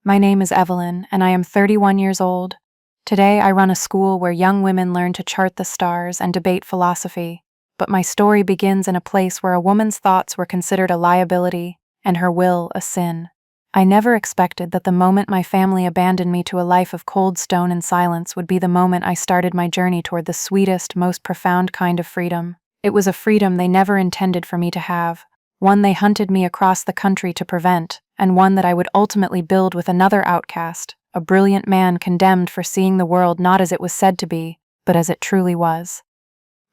My name is Evelyn, and I am 31 years old. Today I run a school where young women learn to chart the stars and debate philosophy, but my story begins in a place where a woman's thoughts were considered a liability and her will a sin. I never expected that the moment my family abandoned me to a life of cold stone and silence would be the moment I started my journey toward the sweetest, most profound kind of freedom. It was a freedom they never intended for me to have, one they hunted me across the country to prevent, and one that I would ultimately build with another outcast, a brilliant man condemned for seeing the world not as it was said to be, but as it truly was.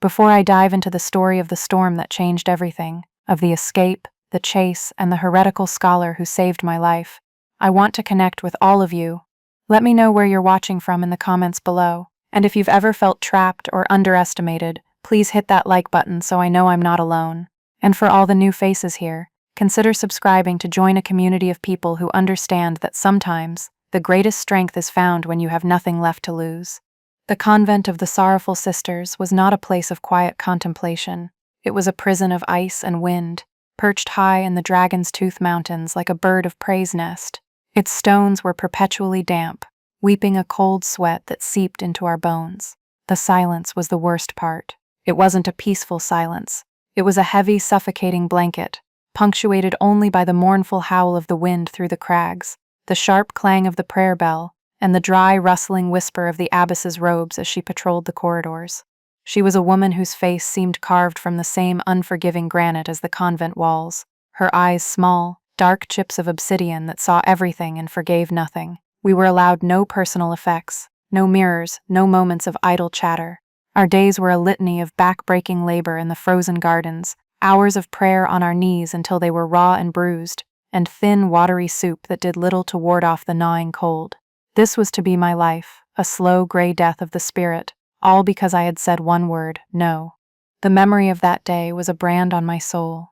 Before I dive into the story of the storm that changed everything, of the escape, the chase, and the heretical scholar who saved my life, I want to connect with all of you. Let me know where you're watching from in the comments below, and if you've ever felt trapped or underestimated, please hit that like button so I know I'm not alone. And for all the new faces here, consider subscribing to join a community of people who understand that sometimes the greatest strength is found when you have nothing left to lose. The Convent of the Sorrowful Sisters was not a place of quiet contemplation. It was a prison of ice and wind, perched high in the Dragon's Tooth Mountains like a bird of prey's nest. Its stones were perpetually damp, weeping a cold sweat that seeped into our bones. The silence was the worst part. It wasn't a peaceful silence. It was a heavy, suffocating blanket, punctuated only by the mournful howl of the wind through the crags, the sharp clang of the prayer bell, and the dry, rustling whisper of the abbess's robes as she patrolled the corridors. She was a woman whose face seemed carved from the same unforgiving granite as the convent walls, her eyes small, dark chips of obsidian that saw everything and forgave nothing. We were allowed no personal effects, no mirrors, no moments of idle chatter. Our days were a litany of back-breaking labor in the frozen gardens, hours of prayer on our knees until they were raw and bruised, and thin, watery soup that did little to ward off the gnawing cold. This was to be my life, a slow, gray death of the spirit, all because I had said one word, no. The memory of that day was a brand on my soul.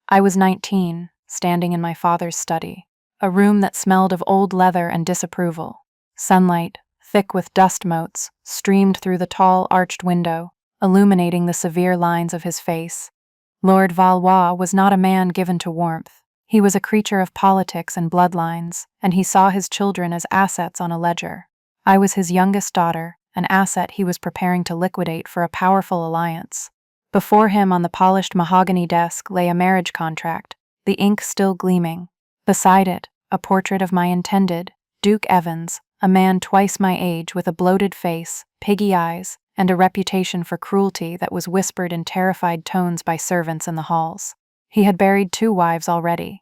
I was 19, standing in my father's study, a room that smelled of old leather and disapproval. Sunlight, thick with dust motes, streamed through the tall, arched window, illuminating the severe lines of his face. Lord Valois was not a man given to warmth. He was a creature of politics and bloodlines, and he saw his children as assets on a ledger. I was his youngest daughter, an asset he was preparing to liquidate for a powerful alliance. Before him on the polished mahogany desk lay a marriage contract, the ink still gleaming. Beside it, a portrait of my intended, Duke Evans, a man twice my age with a bloated face, piggy eyes, and a reputation for cruelty that was whispered in terrified tones by servants in the halls. He had buried 2 wives already.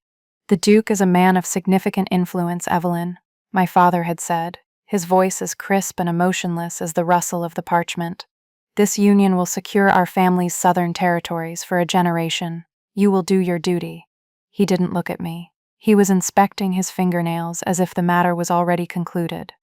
"The Duke is a man of significant influence, Evelyn," my father had said, his voice as crisp and emotionless as the rustle of the parchment. "This union will secure our family's southern territories for a generation. You will do your duty." He didn't look at me. He was inspecting his fingernails as if the matter was already concluded.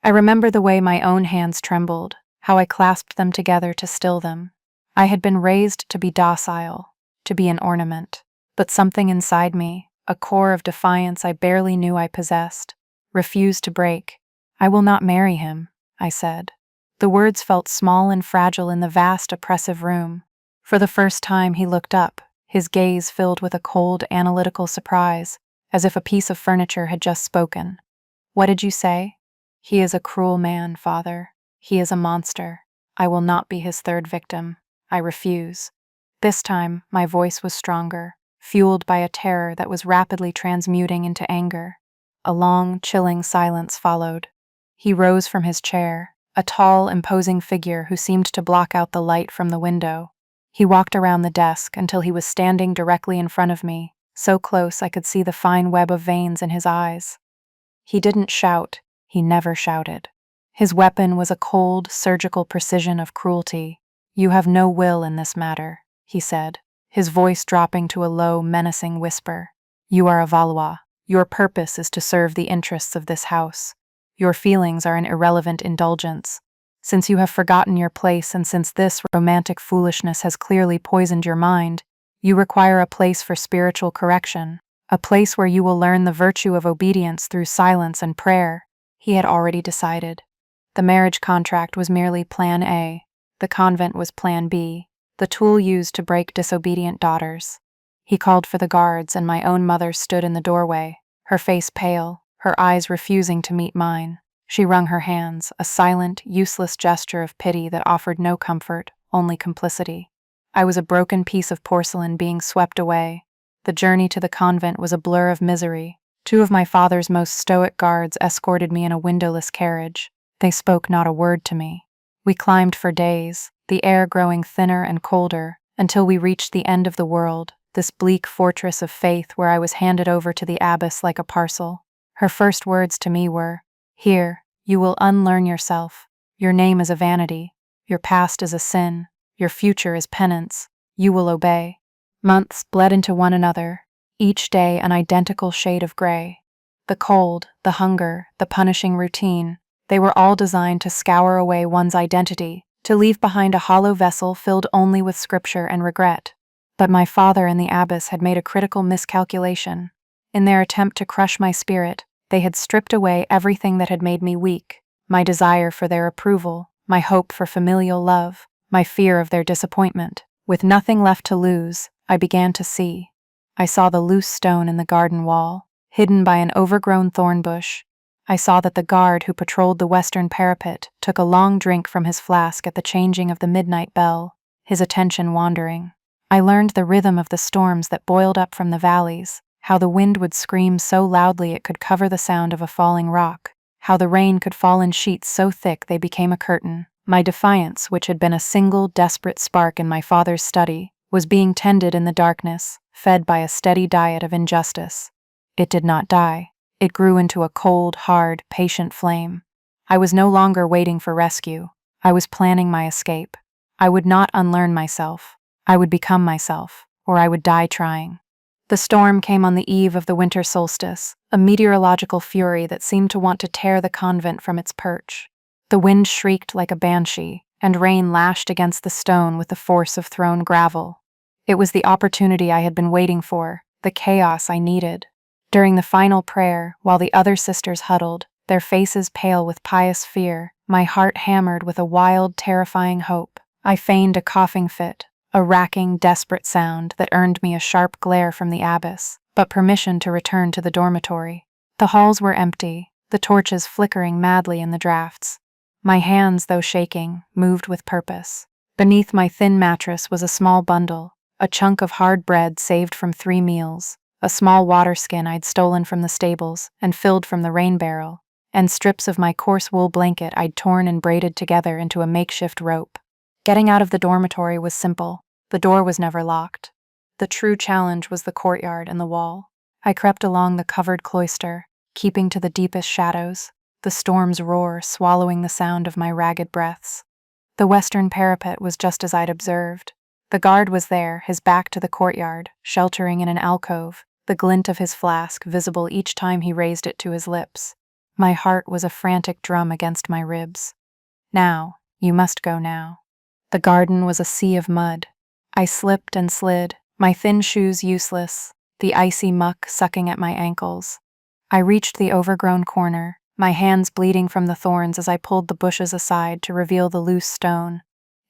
I remember the way my own hands trembled, how I clasped them together to still them. I had been raised to be docile, to be an ornament, but something inside me, a core of defiance I barely knew I possessed, refused to break. "I will not marry him," I said. The words felt small and fragile in the vast, oppressive room. For the first time he looked up, his gaze filled with a cold, analytical surprise, as if a piece of furniture had just spoken. "What did you say?" "He is a cruel man, father. He is a monster. I will not be his third victim. I refuse." This time, my voice was stronger, fueled by a terror that was rapidly transmuting into anger. A long, chilling silence followed. He rose from his chair, a tall, imposing figure who seemed to block out the light from the window. He walked around the desk until he was standing directly in front of me, so close I could see the fine web of veins in his eyes. He didn't shout. He never shouted. His weapon was a cold, surgical precision of cruelty. "You have no will in this matter," he said, his voice dropping to a low, menacing whisper. "You are a Valois. Your purpose is to serve the interests of this house. Your feelings are an irrelevant indulgence. Since you have forgotten your place and since this romantic foolishness has clearly poisoned your mind, you require a place for spiritual correction, a place where you will learn the virtue of obedience through silence and prayer." He had already decided. The marriage contract was merely Plan A. The convent was Plan B, the tool used to break disobedient daughters. He called for the guards, and my own mother stood in the doorway, her face pale, her eyes refusing to meet mine. She wrung her hands, a silent, useless gesture of pity that offered no comfort, only complicity. I was a broken piece of porcelain being swept away. The journey to the convent was a blur of misery. Two of my father's most stoic guards escorted me in a windowless carriage. They spoke not a word to me. We climbed for days, the air growing thinner and colder, until we reached the end of the world, this bleak fortress of faith where I was handed over to the abbess like a parcel. Her first words to me were, "Here, you will unlearn yourself. Your name is a vanity. Your past is a sin. Your future is penance. You will obey." Months bled into one another, each day an identical shade of gray. The cold, the hunger, the punishing routine, they were all designed to scour away one's identity, to leave behind a hollow vessel filled only with scripture and regret. But my father and the abbess had made a critical miscalculation. In their attempt to crush my spirit, they had stripped away everything that had made me weak, my desire for their approval, my hope for familial love, my fear of their disappointment. With nothing left to lose, I began to see. I saw the loose stone in the garden wall, hidden by an overgrown thorn bush. I saw that the guard who patrolled the western parapet took a long drink from his flask at the changing of the midnight bell, his attention wandering. I learned the rhythm of the storms that boiled up from the valleys, how the wind would scream so loudly it could cover the sound of a falling rock, how the rain could fall in sheets so thick they became a curtain. My defiance, which had been a single desperate spark in my father's study, was being tended in the darkness, fed by a steady diet of injustice. It did not die. It grew into a cold, hard, patient flame. I was no longer waiting for rescue. I was planning my escape. I would not unlearn myself. I would become myself, or I would die trying. The storm came on the eve of the winter solstice, a meteorological fury that seemed to want to tear the convent from its perch. The wind shrieked like a banshee, and rain lashed against the stone with the force of thrown gravel. It was the opportunity I had been waiting for, the chaos I needed. During the final prayer, while the other sisters huddled, their faces pale with pious fear, my heart hammered with a wild, terrifying hope, I feigned a coughing fit, a racking, desperate sound that earned me a sharp glare from the abbess, but permission to return to the dormitory. The halls were empty, the torches flickering madly in the drafts. My hands, though shaking, moved with purpose. Beneath my thin mattress was a small bundle, a chunk of hard bread saved from 3 meals, a small water skin I'd stolen from the stables and filled from the rain barrel, and strips of my coarse wool blanket I'd torn and braided together into a makeshift rope. Getting out of the dormitory was simple. The door was never locked. The true challenge was the courtyard and the wall. I crept along the covered cloister, keeping to the deepest shadows, the storm's roar swallowing the sound of my ragged breaths. The western parapet was just as I'd observed. The guard was there, his back to the courtyard, sheltering in an alcove, the glint of his flask visible each time he raised it to his lips. My heart was a frantic drum against my ribs. Now, you must go now. The garden was a sea of mud. I slipped and slid, my thin shoes useless, the icy muck sucking at my ankles. I reached the overgrown corner, my hands bleeding from the thorns as I pulled the bushes aside to reveal the loose stone.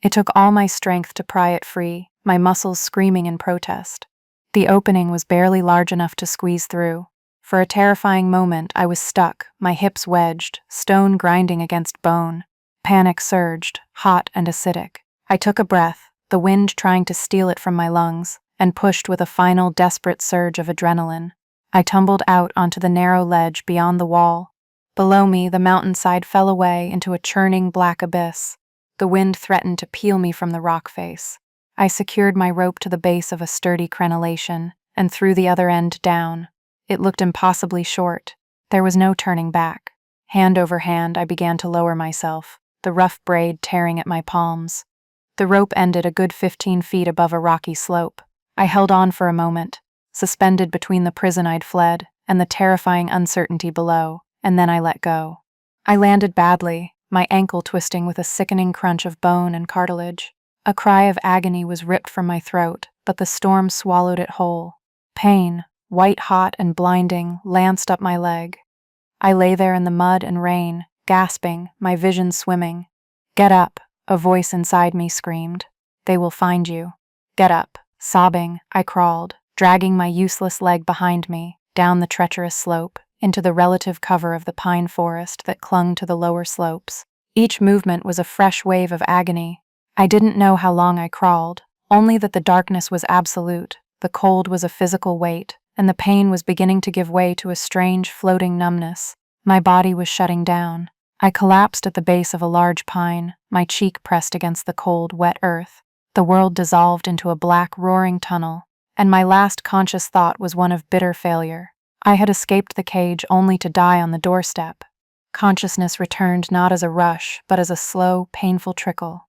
It took all my strength to pry it free, my muscles screaming in protest. The opening was barely large enough to squeeze through. For a terrifying moment, I was stuck, my hips wedged, stone grinding against bone. Panic surged, hot and acidic. I took a breath, the wind trying to steal it from my lungs, and pushed with a final desperate surge of adrenaline. I tumbled out onto the narrow ledge beyond the wall. Below me, the mountainside fell away into a churning black abyss. The wind threatened to peel me from the rock face. I secured my rope to the base of a sturdy crenellation and threw the other end down. It looked impossibly short. There was no turning back. Hand over hand, I began to lower myself, the rough braid tearing at my palms. The rope ended a good 15 feet above a rocky slope. I held on for a moment, suspended between the prison I'd fled and the terrifying uncertainty below, and then I let go. I landed badly, my ankle twisting with a sickening crunch of bone and cartilage. A cry of agony was ripped from my throat, but the storm swallowed it whole. Pain, white-hot and blinding, lanced up my leg. I lay there in the mud and rain, gasping, my vision swimming. "Get up," a voice inside me screamed. "They will find you." Get up. Sobbing, I crawled, dragging my useless leg behind me, down the treacherous slope, into the relative cover of the pine forest that clung to the lower slopes. Each movement was a fresh wave of agony. I didn't know how long I crawled, only that the darkness was absolute, the cold was a physical weight, and the pain was beginning to give way to a strange, floating numbness. My body was shutting down. I collapsed at the base of a large pine, my cheek pressed against the cold, wet earth. The world dissolved into a black, roaring tunnel, and my last conscious thought was one of bitter failure. I had escaped the cage only to die on the doorstep. Consciousness returned not as a rush, but as a slow, painful trickle.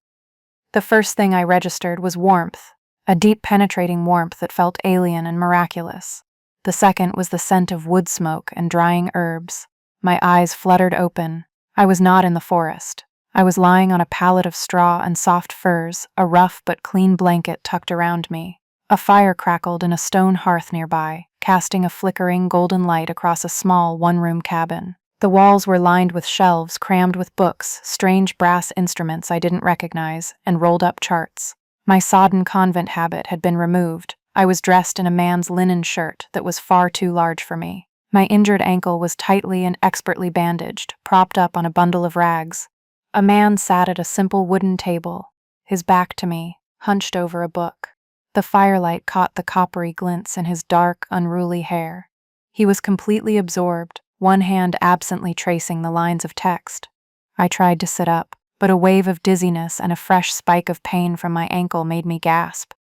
The first thing I registered was warmth, a deep, penetrating warmth that felt alien and miraculous. The second was the scent of wood smoke and drying herbs. My eyes fluttered open. I was not in the forest. I was lying on a pallet of straw and soft furs, a rough but clean blanket tucked around me. A fire crackled in a stone hearth nearby, casting a flickering golden light across a small one-room cabin. The walls were lined with shelves crammed with books, strange brass instruments I didn't recognize, and rolled-up charts. My sodden convent habit had been removed. I was dressed in a man's linen shirt that was far too large for me. My injured ankle was tightly and expertly bandaged, propped up on a bundle of rags. A man sat at a simple wooden table, his back to me, hunched over a book. The firelight caught the coppery glints in his dark, unruly hair. He was completely absorbed, one hand absently tracing the lines of text. I tried to sit up, but a wave of dizziness and a fresh spike of pain from my ankle made me gasp.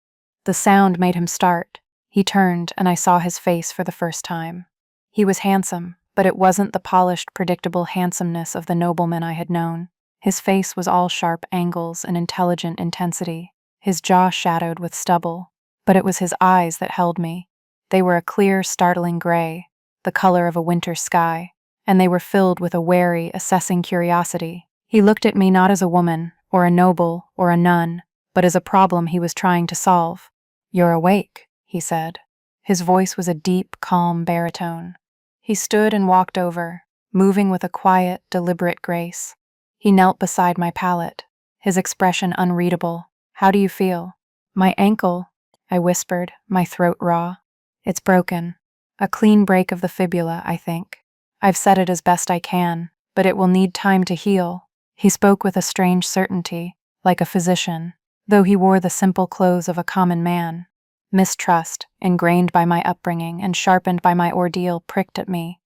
The sound made him start. He turned, and I saw his face for the first time. He was handsome, but it wasn't the polished, predictable handsomeness of the nobleman I had known. His face was all sharp angles and intelligent intensity, his jaw shadowed with stubble, but it was his eyes that held me. They were a clear, startling gray, the color of a winter sky, and they were filled with a wary, assessing curiosity. He looked at me not as a woman, or a noble, or a nun, but as a problem he was trying to solve. "You're awake," he said. His voice was a deep, calm baritone. He stood and walked over, moving with a quiet, deliberate grace. He knelt beside my pallet, his expression unreadable. "How do you feel?" "My ankle," I whispered, my throat raw. "It's broken. A clean break of the fibula, I think. I've set it as best I can, but it will need time to heal." He spoke with a strange certainty, like a physician, though he wore the simple clothes of a common man. Mistrust, ingrained by my upbringing and sharpened by my ordeal, pricked at me.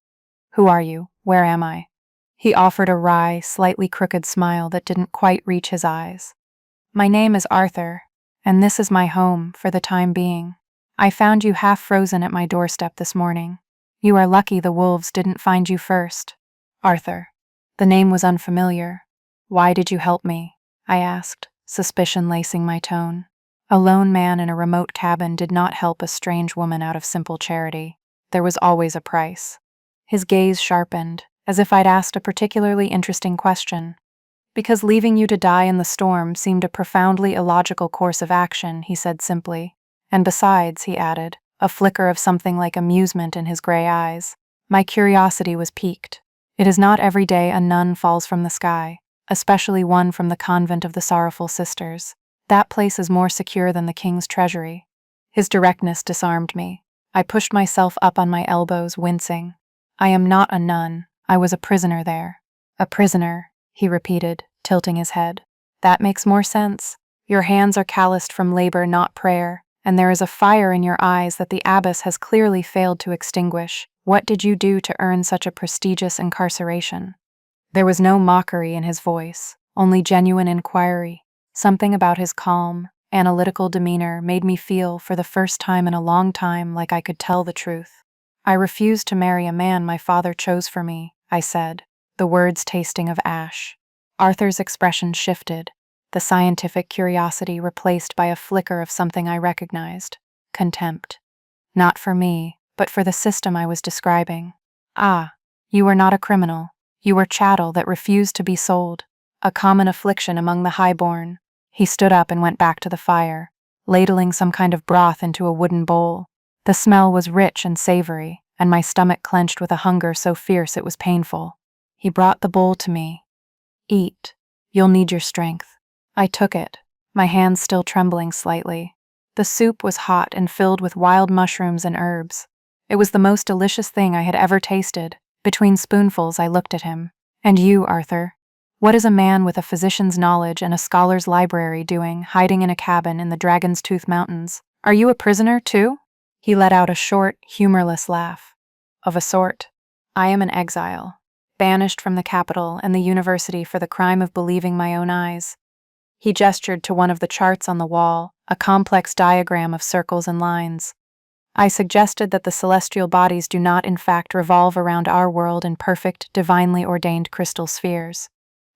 "Who are you? Where am I?" He offered a wry, slightly crooked smile that didn't quite reach his eyes. "My name is Arthur, and this is my home for the time being. I found you half frozen at my doorstep this morning. You are lucky the wolves didn't find you first." Arthur. The name was unfamiliar. "Why did you help me?" I asked, suspicion lacing my tone. A lone man in a remote cabin did not help a strange woman out of simple charity. There was always a price. His gaze sharpened, as if I'd asked a particularly interesting question. "Because leaving you to die in the storm seemed a profoundly illogical course of action," he said simply. "And besides," he added, a flicker of something like amusement in his gray eyes, "my curiosity was piqued. It is not every day a nun falls from the sky, especially one from the Convent of the Sorrowful Sisters. That place is more secure than the king's treasury." His directness disarmed me. I pushed myself up on my elbows, wincing. "I am not a nun. I was a prisoner there." "A prisoner," he repeated, tilting his head. "That makes more sense. Your hands are calloused from labor, not prayer, and there is a fire in your eyes that the abbess has clearly failed to extinguish. What did you do to earn such a prestigious incarceration?" There was no mockery in his voice, only genuine inquiry. Something about his calm, analytical demeanor made me feel, for the first time in a long time, like I could tell the truth. "I refused to marry a man my father chose for me," I said, the words tasting of ash. Arthur's expression shifted, the scientific curiosity replaced by a flicker of something I recognized: contempt. "Not for me, but for the system I was describing." "Ah, you were not a criminal. You were chattel that refused to be sold, a common affliction among the highborn." He stood up and went back to the fire, ladling some kind of broth into a wooden bowl. The smell was rich and savory, and my stomach clenched with a hunger so fierce it was painful. He brought the bowl to me. "Eat. You'll need your strength." I took it, my hands still trembling slightly. The soup was hot and filled with wild mushrooms and herbs. It was the most delicious thing I had ever tasted, Between spoonfuls, I looked at him. And you, Arthur? What is a man with a physician's knowledge and a scholar's library doing, hiding in a cabin in the Dragon's Tooth Mountains? Are you a prisoner, too? He let out a short, humorless laugh. Of a sort. I am an exile, banished from the capital and the university for the crime of believing my own eyes. He gestured to one of the charts on the wall, a complex diagram of circles and lines. I suggested that the celestial bodies do not in fact revolve around our world in perfect, divinely ordained crystal spheres.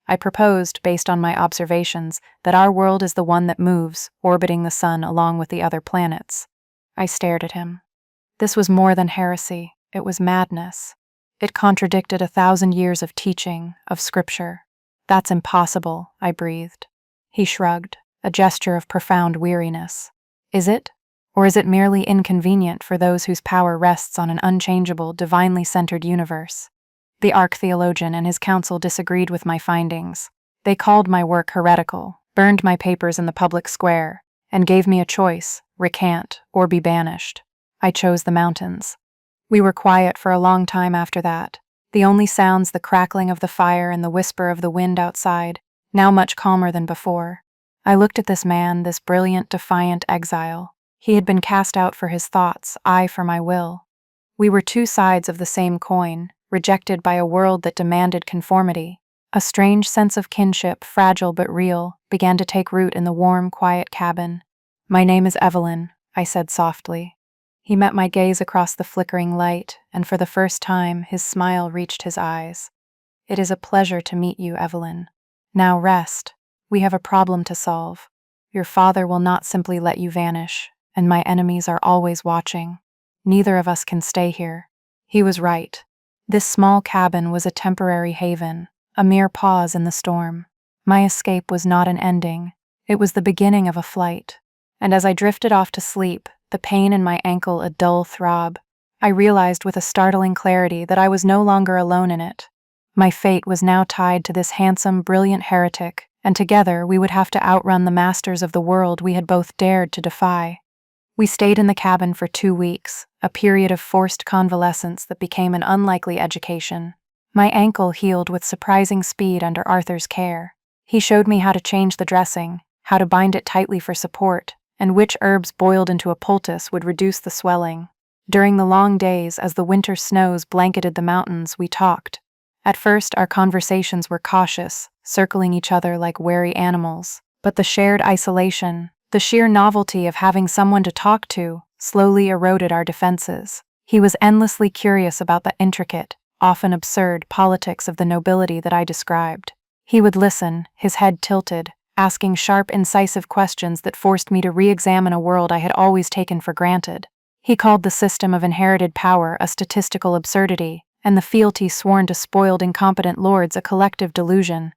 I proposed, based on my observations, that our world is the one that moves, orbiting the sun along with the other planets. I stared at him. This was more than heresy, it was madness. It contradicted 1,000 years of teaching, of scripture. That's impossible, I breathed. He shrugged, a gesture of profound weariness. Is it? Or is it merely inconvenient for those whose power rests on an unchangeable, divinely centered universe? The arch-theologian and his council disagreed with my findings. They called my work heretical, burned my papers in the public square, and gave me a choice: recant or be banished. I chose the mountains. We were quiet for a long time after that, the only sounds the crackling of the fire and the whisper of the wind outside, now much calmer than before. I looked at this man, this brilliant, defiant exile. He had been cast out for his thoughts, I for my will. We were two sides of the same coin, rejected by a world that demanded conformity. A strange sense of kinship, fragile but real, began to take root in the warm, quiet cabin. My name is Evelyn, I said softly. He met my gaze across the flickering light, and for the first time his smile reached his eyes. It is a pleasure to meet you, Evelyn. Now rest. We have a problem to solve. Your father will not simply let you vanish, and my enemies are always watching. Neither of us can stay here. He was right. This small cabin was a temporary haven, a mere pause in the storm. My escape was not an ending. It was the beginning of a flight. And as I drifted off to sleep, the pain in my ankle a dull throb, I realized with a startling clarity that I was no longer alone in it. My fate was now tied to this handsome, brilliant heretic, and together we would have to outrun the masters of the world we had both dared to defy. We stayed in the cabin for 2 weeks, a period of forced convalescence that became an unlikely education. My ankle healed with surprising speed under Arthur's care. He showed me how to change the dressing, how to bind it tightly for support, and which herbs boiled into a poultice would reduce the swelling. During the long days, as the winter snows blanketed the mountains, we talked. At first, our conversations were cautious, circling each other like wary animals. But the shared isolation, the sheer novelty of having someone to talk to, slowly eroded our defenses. He was endlessly curious about the intricate, often absurd politics of the nobility that I described. He would listen, his head tilted, asking sharp, incisive questions that forced me to re-examine a world I had always taken for granted. He called the system of inherited power a statistical absurdity, and the fealty sworn to spoiled, incompetent lords a collective delusion.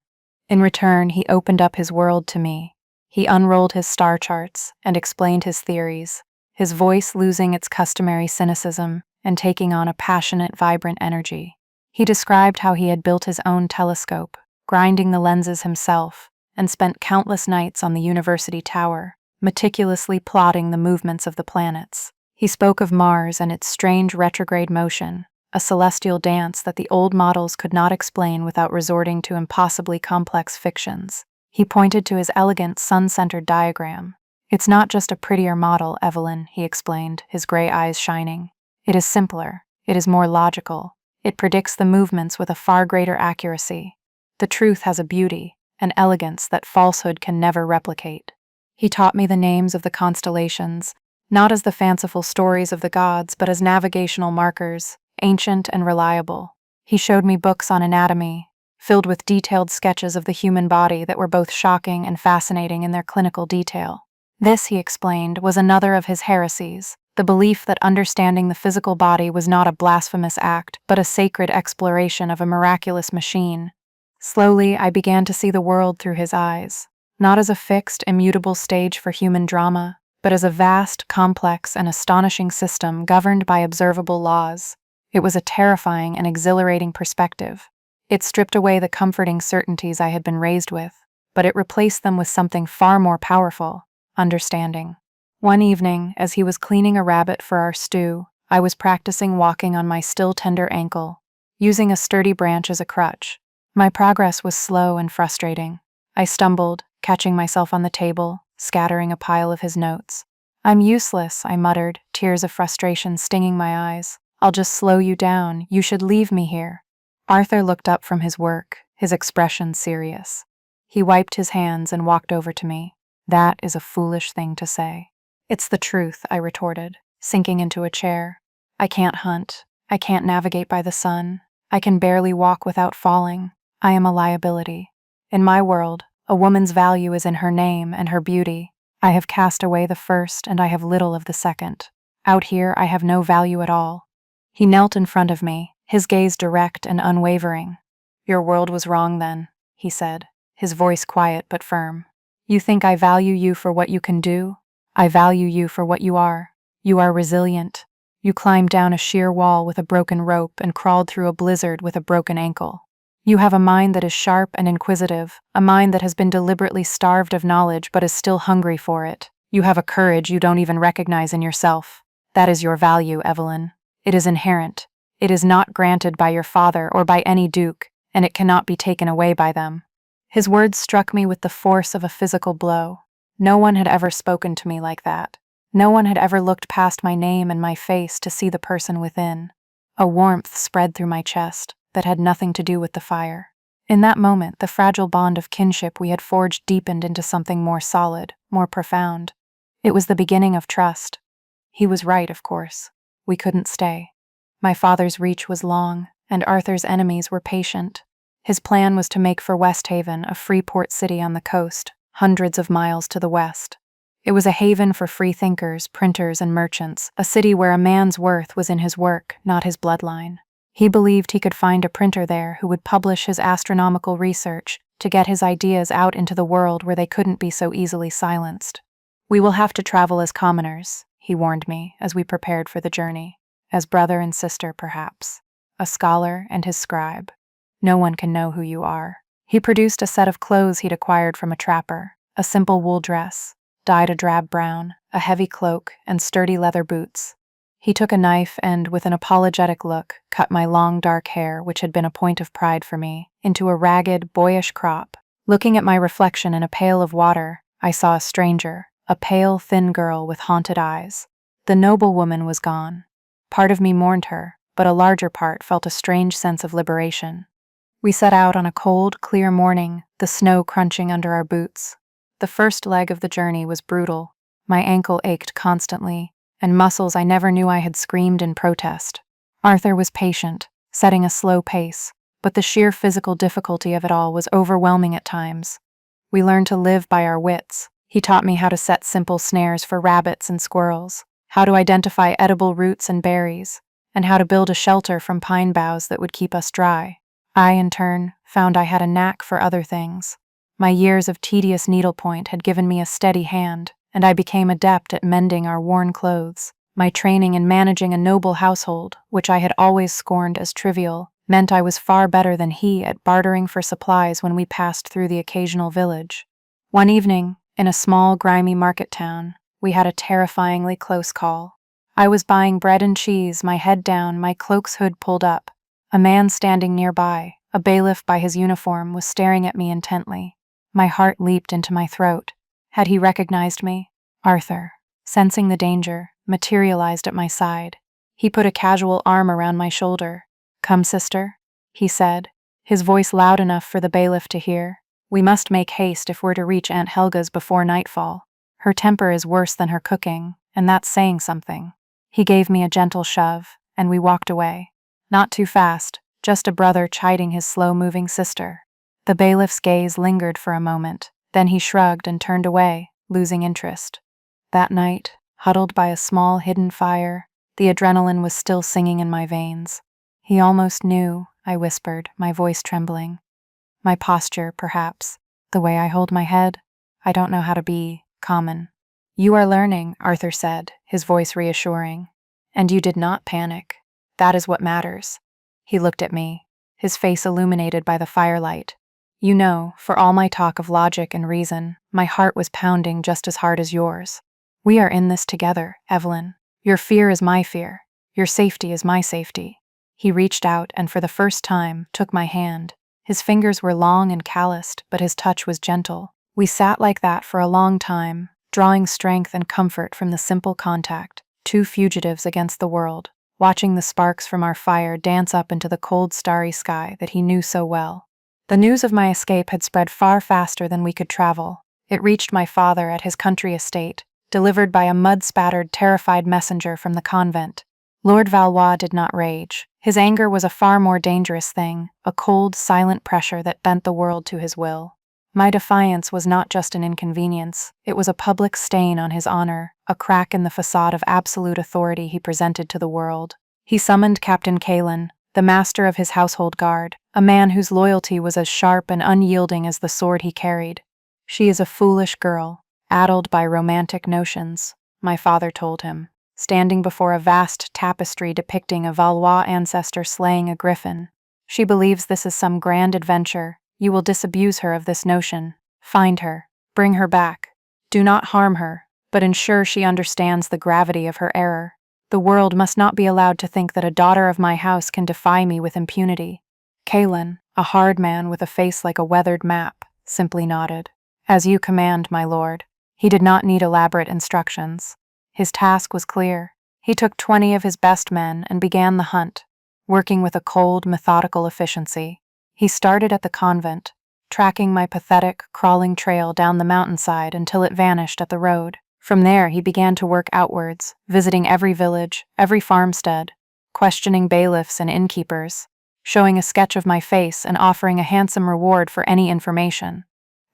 In return, he opened up his world to me. He unrolled his star charts and explained his theories, his voice losing its customary cynicism and taking on a passionate, vibrant energy. He described how he had built his own telescope, grinding the lenses himself, and spent countless nights on the university tower, meticulously plotting the movements of the planets. He spoke of Mars and its strange retrograde motion, a celestial dance that the old models could not explain without resorting to impossibly complex fictions. He pointed to his elegant, sun-centered diagram. It's not just a prettier model, Evelyn, he explained, his gray eyes shining. It is simpler. It is more logical. It predicts the movements with a far greater accuracy. The truth has a beauty, an elegance that falsehood can never replicate. He taught me the names of the constellations, not as the fanciful stories of the gods, but as navigational markers, ancient and reliable. He showed me books on anatomy, filled with detailed sketches of the human body that were both shocking and fascinating in their clinical detail. This, he explained, was another of his heresies, the belief that understanding the physical body was not a blasphemous act, but a sacred exploration of a miraculous machine. Slowly, I began to see the world through his eyes, not as a fixed, immutable stage for human drama, but as a vast, complex, and astonishing system governed by observable laws. It was a terrifying and exhilarating perspective. It stripped away the comforting certainties I had been raised with, but it replaced them with something far more powerful: understanding. One evening, as he was cleaning a rabbit for our stew, I was practicing walking on my still tender ankle. using a sturdy branch as a crutch. My progress was slow and frustrating. I stumbled, catching myself on the table, scattering a pile of his notes. "I'm useless," I muttered, tears of frustration stinging my eyes. "I'll just slow you down. You should leave me here." Arthur looked up from his work, his expression serious. He wiped his hands and walked over to me. "That is a foolish thing to say." "It's the truth," I retorted, sinking into a chair. "I can't hunt. I can't navigate by the sun. I can barely walk without falling. I am a liability. In my world, a woman's value is in her name and her beauty. I have cast away the first and I have little of the second. Out here, I have no value at all." He knelt in front of me, his gaze direct and unwavering. "Your world was wrong then," he said, his voice quiet but firm. "You think I value you for what you can do? I value you for what you are. You are resilient. You climbed down a sheer wall with a broken rope and crawled through a blizzard with a broken ankle. You have a mind that is sharp and inquisitive, a mind that has been deliberately starved of knowledge but is still hungry for it. You have a courage you don't even recognize in yourself. That is your value, Evelyn. It is inherent. It is not granted by your father or by any duke, and it cannot be taken away by them." His words struck me with the force of a physical blow. No one had ever spoken to me like that. No one had ever looked past my name and my face to see the person within. A warmth spread through my chest that had nothing to do with the fire. In that moment, the fragile bond of kinship we had forged deepened into something more solid, more profound. It was the beginning of trust. He was right, of course. We couldn't stay. My father's reach was long, and Arthur's enemies were patient. His plan was to make for West Haven, a free port city on the coast, hundreds of miles to the west. It was a haven for free thinkers, printers, and merchants, a city where a man's worth was in his work, not his bloodline. He believed he could find a printer there who would publish his astronomical research to get his ideas out into the world where they couldn't be so easily silenced. "We will have to travel as commoners," he warned me as we prepared for the journey. "As brother and sister, perhaps. A scholar and his scribe. No one can know who you are." He produced a set of clothes he'd acquired from a trapper, a simple wool dress, dyed a drab brown, a heavy cloak, and sturdy leather boots. He took a knife and, with an apologetic look, cut my long dark hair, which had been a point of pride for me, into a ragged, boyish crop. Looking at my reflection in a pail of water, I saw a stranger, a pale, thin girl with haunted eyes. The noblewoman was gone. Part of me mourned her, but a larger part felt a strange sense of liberation. We set out on a cold, clear morning, the snow crunching under our boots. The first leg of the journey was brutal. My ankle ached constantly, and muscles I never knew I had screamed in protest. Arthur was patient, setting a slow pace, but the sheer physical difficulty of it all was overwhelming at times. We learned to live by our wits. He taught me how to set simple snares for rabbits and squirrels, how to identify edible roots and berries, and how to build a shelter from pine boughs that would keep us dry. I, in turn, found I had a knack for other things. My years of tedious needlepoint had given me a steady hand, and I became adept at mending our worn clothes. My training in managing a noble household, which I had always scorned as trivial, meant I was far better than he at bartering for supplies when we passed through the occasional village. One evening, in a small, grimy market town, we had a terrifyingly close call. I was buying bread and cheese, my head down, my cloak's hood pulled up. A man standing nearby, a bailiff by his uniform, was staring at me intently. My heart leaped into my throat. Had he recognized me? Arthur, sensing the danger, materialized at my side. He put a casual arm around my shoulder. "Come, sister," he said, his voice loud enough for the bailiff to hear. "We must make haste if we're to reach Aunt Helga's before nightfall. Her temper is worse than her cooking, and that's saying something." He gave me a gentle shove, and we walked away. Not too fast, just a brother chiding his slow-moving sister. The bailiff's gaze lingered for a moment, then he shrugged and turned away, losing interest. That night, huddled by a small hidden fire, the adrenaline was still singing in my veins. "He almost knew," I whispered, my voice trembling. "My posture, perhaps. The way I hold my head. I don't know how to be common." "You are learning," Arthur said, his voice reassuring. "And you did not panic. That is what matters." He looked at me, his face illuminated by the firelight. "You know, for all my talk of logic and reason, my heart was pounding just as hard as yours. We are in this together, Evelyn. Your fear is my fear. Your safety is my safety. He reached out and for the first time took my hand. His fingers were long and calloused, but his touch was gentle. We sat like that for a long time, drawing strength and comfort from the simple contact, two fugitives against the world, watching the sparks from our fire dance up into the cold starry sky that he knew so well. The news of my escape had spread far faster than we could travel. It reached my father at his country estate, delivered by a mud-spattered, terrified messenger from the convent. Lord Valois did not rage. His anger was a far more dangerous thing, a cold, silent pressure that bent the world to his will. My defiance was not just an inconvenience, it was a public stain on his honor, a crack in the facade of absolute authority he presented to the world. He summoned Captain Kalin, the master of his household guard, a man whose loyalty was as sharp and unyielding as the sword he carried. "She is a foolish girl, addled by romantic notions," my father told him, standing before a vast tapestry depicting a Valois ancestor slaying a griffin. "She believes this is some grand adventure. You will disabuse her of this notion. Find her. Bring her back. Do not harm her, but ensure she understands the gravity of her error. The world must not be allowed to think that a daughter of my house can defy me with impunity." Kalin, a hard man with a face like a weathered map, simply nodded. "As you command, my lord." He did not need elaborate instructions. His task was clear. He took 20 of his best men and began the hunt, working with a cold, methodical efficiency. He started at the convent, tracking my pathetic, crawling trail down the mountainside until it vanished at the road. From there, he began to work outwards, visiting every village, every farmstead, questioning bailiffs and innkeepers, showing a sketch of my face and offering a handsome reward for any information.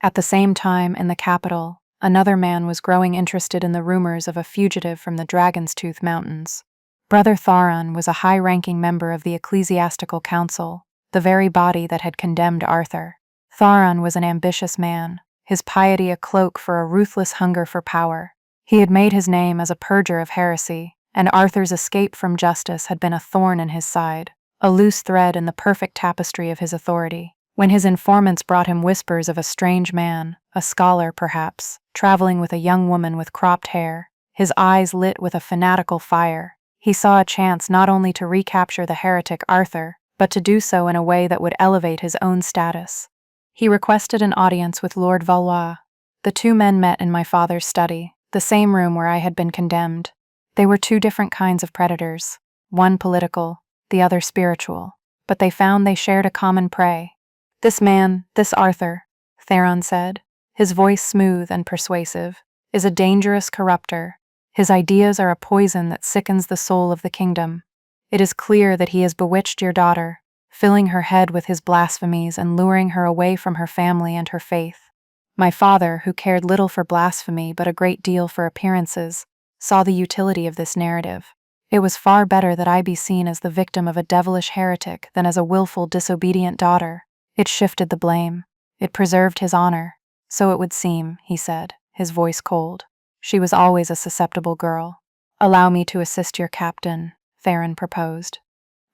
At the same time, in the capital, another man was growing interested in the rumors of a fugitive from the Dragon's Tooth Mountains. Brother Tharon was a high-ranking member of the ecclesiastical council, the very body that had condemned Arthur. Tharon was an ambitious man, his piety a cloak for a ruthless hunger for power. He had made his name as a purger of heresy, and Arthur's escape from justice had been a thorn in his side, a loose thread in the perfect tapestry of his authority. When his informants brought him whispers of a strange man, a scholar perhaps, traveling with a young woman with cropped hair, his eyes lit with a fanatical fire. He saw a chance not only to recapture the heretic Arthur, but to do so in a way that would elevate his own status. He requested an audience with Lord Valois. The two men met in my father's study, the same room where I had been condemned. They were two different kinds of predators, one political, the other spiritual, but they found they shared a common prey. "This man, this Arthur," Theron said, his voice smooth and persuasive, "is a dangerous corrupter. His ideas are a poison that sickens the soul of the kingdom. It is clear that he has bewitched your daughter, filling her head with his blasphemies and luring her away from her family and her faith." My father, who cared little for blasphemy but a great deal for appearances, saw the utility of this narrative. It was far better that I be seen as the victim of a devilish heretic than as a willful, disobedient daughter. It shifted the blame. It preserved his honor. "So it would seem," he said, his voice cold. "She was always a susceptible girl." "Allow me to assist your captain," Theron proposed.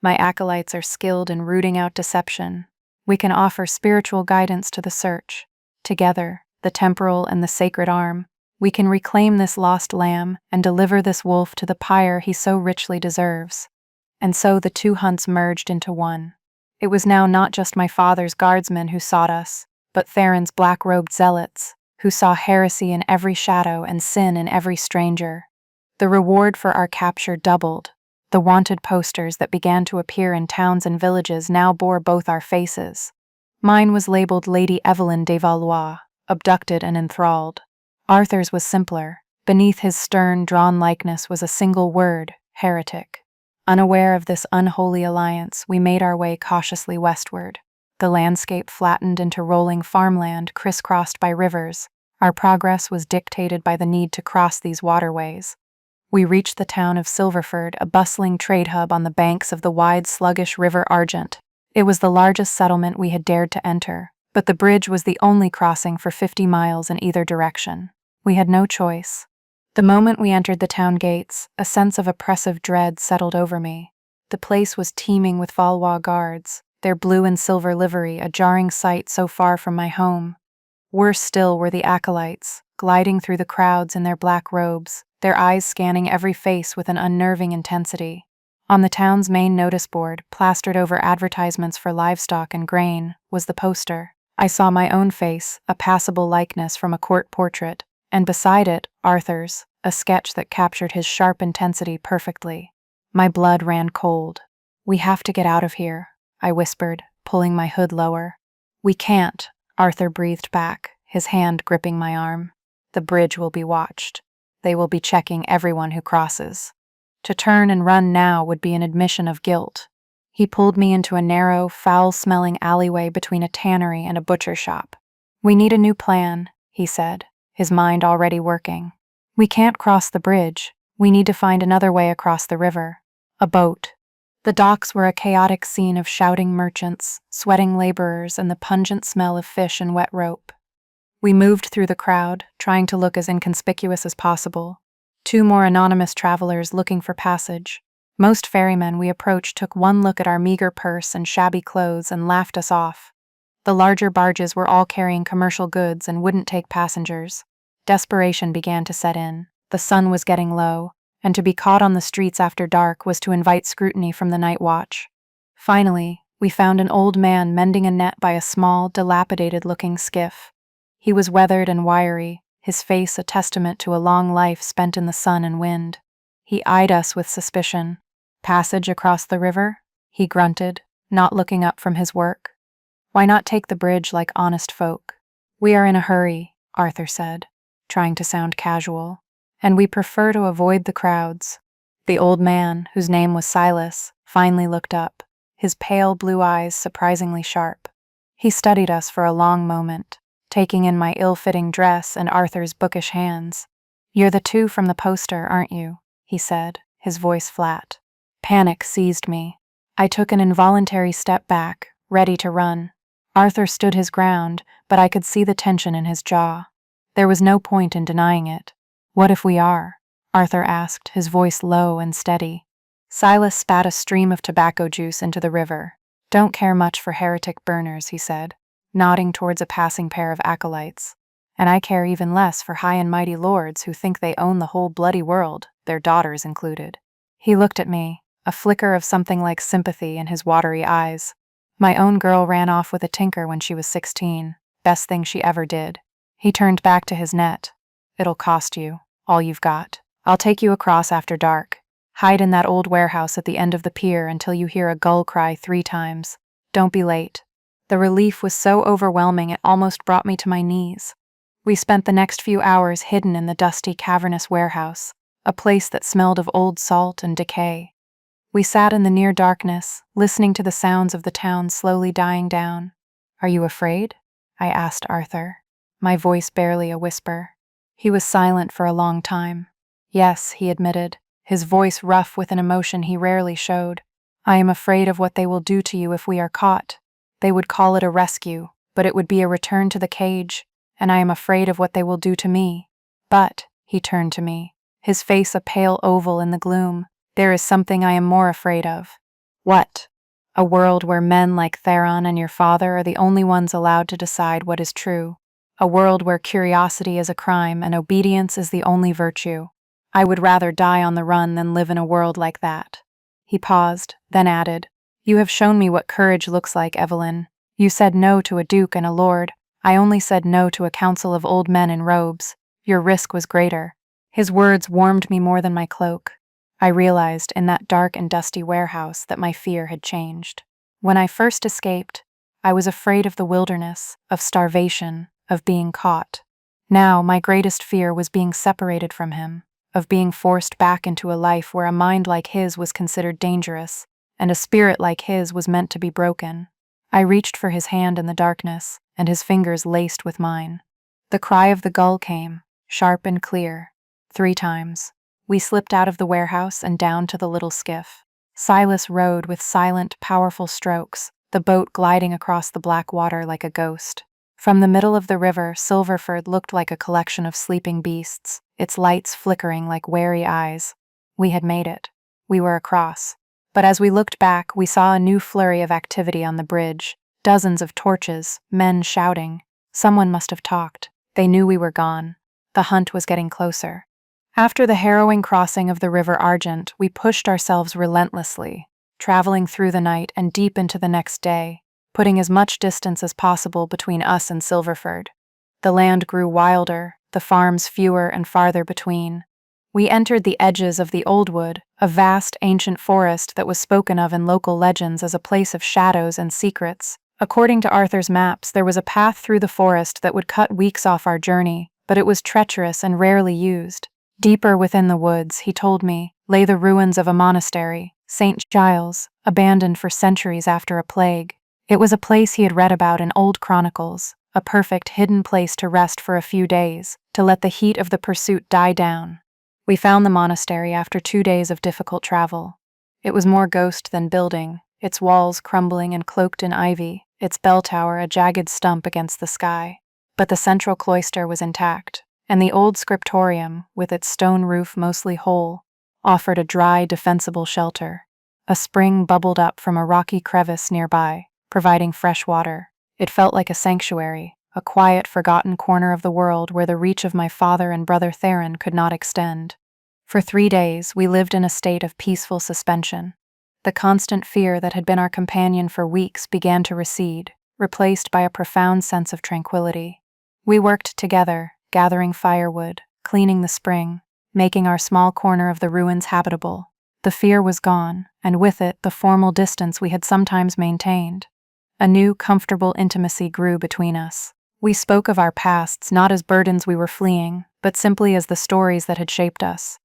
"My acolytes are skilled in rooting out deception. We can offer spiritual guidance to the search. Together, the temporal and the sacred arm, we can reclaim this lost lamb and deliver this wolf to the pyre he so richly deserves." And so the two hunts merged into one. It was now not just my father's guardsmen who sought us, but Theron's black-robed zealots, who saw heresy in every shadow and sin in every stranger. The reward for our capture doubled. The wanted posters that began to appear in towns and villages now bore both our faces. Mine was labeled Lady Evelyn de Valois, abducted and enthralled. Arthur's was simpler. Beneath his stern, drawn likeness was a single word, heretic. Unaware of this unholy alliance, we made our way cautiously westward. The landscape flattened into rolling farmland crisscrossed by rivers. Our progress was dictated by the need to cross these waterways. We reached the town of Silverford, a bustling trade hub on the banks of the wide, sluggish River Argent. It was the largest settlement we had dared to enter, but the bridge was the only crossing for 50 miles in either direction. We had no choice. The moment we entered the town gates, a sense of oppressive dread settled over me. The place was teeming with Valois guards, their blue and silver livery a jarring sight so far from my home. Worse still were the acolytes, gliding through the crowds in their black robes, their eyes scanning every face with an unnerving intensity. On the town's main notice board, plastered over advertisements for livestock and grain, was the poster. I saw my own face, a passable likeness from a court portrait, and beside it, Arthur's, a sketch that captured his sharp intensity perfectly. My blood ran cold. "We have to get out of here," I whispered, pulling my hood lower. "We can't," Arthur breathed back, his hand gripping my arm. "The bridge will be watched. They will be checking everyone who crosses. To turn and run now would be an admission of guilt." He pulled me into a narrow, foul-smelling alleyway between a tannery and a butcher shop. "We need a new plan," he said, his mind already working. "We can't cross the bridge. We need to find another way across the river. A boat." The docks were a chaotic scene of shouting merchants, sweating laborers, and the pungent smell of fish and wet rope. We moved through the crowd, trying to look as inconspicuous as possible. 2 more anonymous travelers looking for passage. Most ferrymen we approached took one look at our meager purse and shabby clothes and laughed us off. The larger barges were all carrying commercial goods and wouldn't take passengers. Desperation began to set in. The sun was getting low, and to be caught on the streets after dark was to invite scrutiny from the night watch. Finally, we found an old man mending a net by a small, dilapidated-looking skiff. He was weathered and wiry, his face a testament to a long life spent in the sun and wind. He eyed us with suspicion. "Passage across the river?" he grunted, not looking up from his work. "Why not take the bridge like honest folk?" "We are in a hurry," Arthur said, trying to sound casual, "and we prefer to avoid the crowds." The old man, whose name was Silas, finally looked up, his pale blue eyes surprisingly sharp. He studied us for a long moment, taking in my ill-fitting dress and Arthur's bookish hands. "You're the 2 from the poster, aren't you?" he said, his voice flat. Panic seized me. I took an involuntary step back, ready to run. Arthur stood his ground, but I could see the tension in his jaw. There was no point in denying it. "What if we are?" Arthur asked, his voice low and steady. Silas spat a stream of tobacco juice into the river. "Don't care much for heretic burners," he said, nodding towards a passing pair of acolytes. "And I care even less for high and mighty lords who think they own the whole bloody world, their daughters included." He looked at me, a flicker of something like sympathy in his watery eyes. "My own girl ran off with a tinker when she was 16. Best thing she ever did." He turned back to his net. "It'll cost you, all you've got. I'll take you across after dark. Hide in that old warehouse at the end of the pier until you hear a gull cry 3 times. Don't be late." The relief was so overwhelming it almost brought me to my knees. We spent the next few hours hidden in the dusty, cavernous warehouse, a place that smelled of old salt and decay. We sat in the near darkness, listening to the sounds of the town slowly dying down. "Are you afraid?" I asked Arthur, my voice barely a whisper. He was silent for a long time. "Yes," he admitted, his voice rough with an emotion he rarely showed. "I am afraid of what they will do to you if we are caught. They would call it a rescue, but it would be a return to the cage, and I am afraid of what they will do to me. But," he turned to me, his face a pale oval in the gloom, "there is something I am more afraid of." "What?" "A world where men like Theron and your father are the only ones allowed to decide what is true. A world where curiosity is a crime and obedience is the only virtue. I would rather die on the run than live in a world like that." He paused, then added, "You have shown me what courage looks like, Evelyn. You said no to a duke and a lord. I only said no to a council of old men in robes. Your risk was greater." His words warmed me more than my cloak. I realized in that dark and dusty warehouse that my fear had changed. When I first escaped, I was afraid of the wilderness, of starvation, of being caught. Now my greatest fear was being separated from him, of being forced back into a life where a mind like his was considered dangerous, and a spirit like his was meant to be broken. I reached for his hand in the darkness, and his fingers laced with mine. The cry of the gull came, sharp and clear, 3 times. We slipped out of the warehouse and down to the little skiff. Silas rowed with silent, powerful strokes, the boat gliding across the black water like a ghost. From the middle of the river, Silverford looked like a collection of sleeping beasts, its lights flickering like wary eyes. We had made it. We were across. But as we looked back, we saw a new flurry of activity on the bridge. Dozens of torches, men shouting. Someone must have talked. They knew we were gone. The hunt was getting closer. After the harrowing crossing of the River Argent, we pushed ourselves relentlessly, traveling through the night and deep into the next day, putting as much distance as possible between us and Silverford. The land grew wilder, the farms fewer and farther between. We entered the edges of the Old Wood, a vast ancient forest that was spoken of in local legends as a place of shadows and secrets. According to Arthur's maps, there was a path through the forest that would cut weeks off our journey, but it was treacherous and rarely used. Deeper within the woods, he told me, lay the ruins of a monastery, St. Giles, abandoned for centuries after a plague. It was a place he had read about in old chronicles, a perfect hidden place to rest for a few days, to let the heat of the pursuit die down. We found the monastery after 2 days of difficult travel. It was more ghost than building, its walls crumbling and cloaked in ivy, its bell tower a jagged stump against the sky. But the central cloister was intact, and the old scriptorium, with its stone roof mostly whole, offered a dry, defensible shelter. A spring bubbled up from a rocky crevice nearby, providing fresh water. It felt like a sanctuary, a quiet, forgotten corner of the world where the reach of my father and brother Theron could not extend. For 3 days, we lived in a state of peaceful suspension. The constant fear that had been our companion for weeks began to recede, replaced by a profound sense of tranquility. We worked together, gathering firewood, cleaning the spring, making our small corner of the ruins habitable. The fear was gone, and with it the formal distance we had sometimes maintained. A new, comfortable intimacy grew between us. We spoke of our pasts not as burdens we were fleeing, but simply as the stories that had shaped us.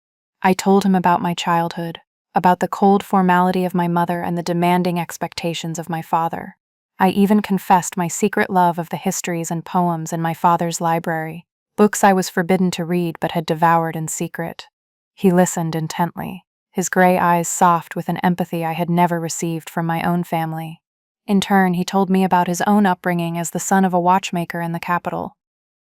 I told him about my childhood, about the cold formality of my mother and the demanding expectations of my father. I even confessed my secret love of the histories and poems in my father's library, books I was forbidden to read but had devoured in secret. He listened intently, his gray eyes soft with an empathy I had never received from my own family. In turn, he told me about his own upbringing as the son of a watchmaker in the capital.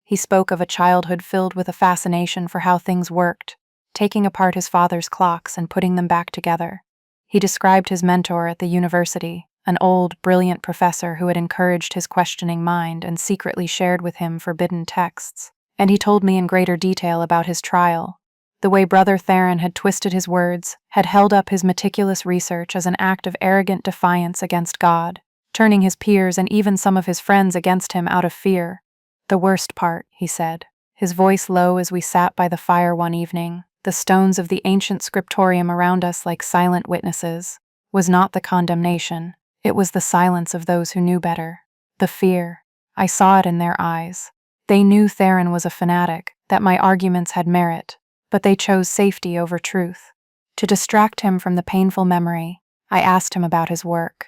He spoke of a childhood filled with a fascination for how things worked, taking apart his father's clocks and putting them back together. He described his mentor at the university, an old, brilliant professor who had encouraged his questioning mind and secretly shared with him forbidden texts. And he told me in greater detail about his trial, the way Brother Theron had twisted his words, had held up his meticulous research as an act of arrogant defiance against God, turning his peers and even some of his friends against him out of fear. The worst part, he said, his voice low as we sat by the fire one evening, the stones of the ancient scriptorium around us like silent witnesses, was not the condemnation, it was the silence of those who knew better. The fear. I saw it in their eyes. They knew Theron was a fanatic, that my arguments had merit, but they chose safety over truth. To distract him from the painful memory, I asked him about his work.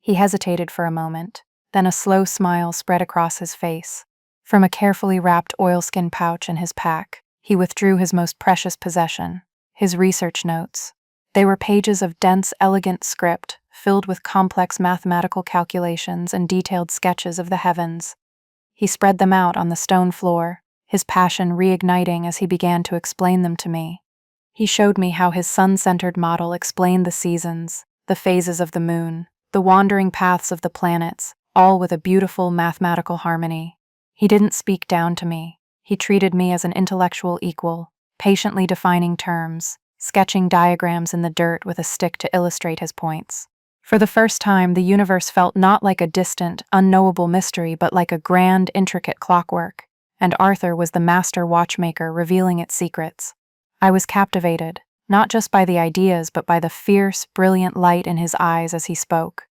He hesitated for a moment, then a slow smile spread across his face. From a carefully wrapped oilskin pouch in his pack, he withdrew his most precious possession, his research notes. They were pages of dense, elegant script, filled with complex mathematical calculations and detailed sketches of the heavens. He spread them out on the stone floor, his passion reigniting as he began to explain them to me. He showed me how his sun-centered model explained the seasons, the phases of the moon, the wandering paths of the planets, all with a beautiful mathematical harmony. He didn't speak down to me. He treated me as an intellectual equal, patiently defining terms, sketching diagrams in the dirt with a stick to illustrate his points. For the first time, the universe felt not like a distant, unknowable mystery, but like a grand, intricate clockwork, and Arthur was the master watchmaker revealing its secrets. I was captivated, not just by the ideas, but by the fierce, brilliant light in his eyes as he spoke.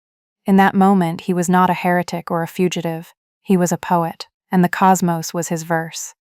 In that moment, he was not a heretic or a fugitive. He was a poet, and the cosmos was his verse.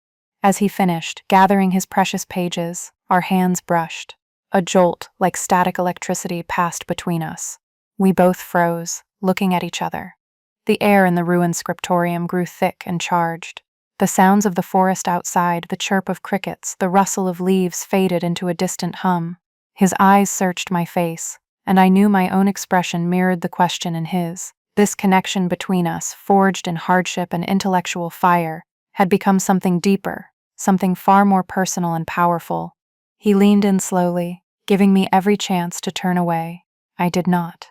As he finished, gathering his precious pages, our hands brushed. A jolt, like static electricity, passed between us. We both froze, looking at each other. The air in the ruined scriptorium grew thick and charged. The sounds of the forest outside, the chirp of crickets, the rustle of leaves faded into a distant hum. His eyes searched my face, and I knew my own expression mirrored the question in his. This connection between us, forged in hardship and intellectual fire, had become something deeper, something far more personal and powerful. He leaned in slowly, giving me every chance to turn away. I did not.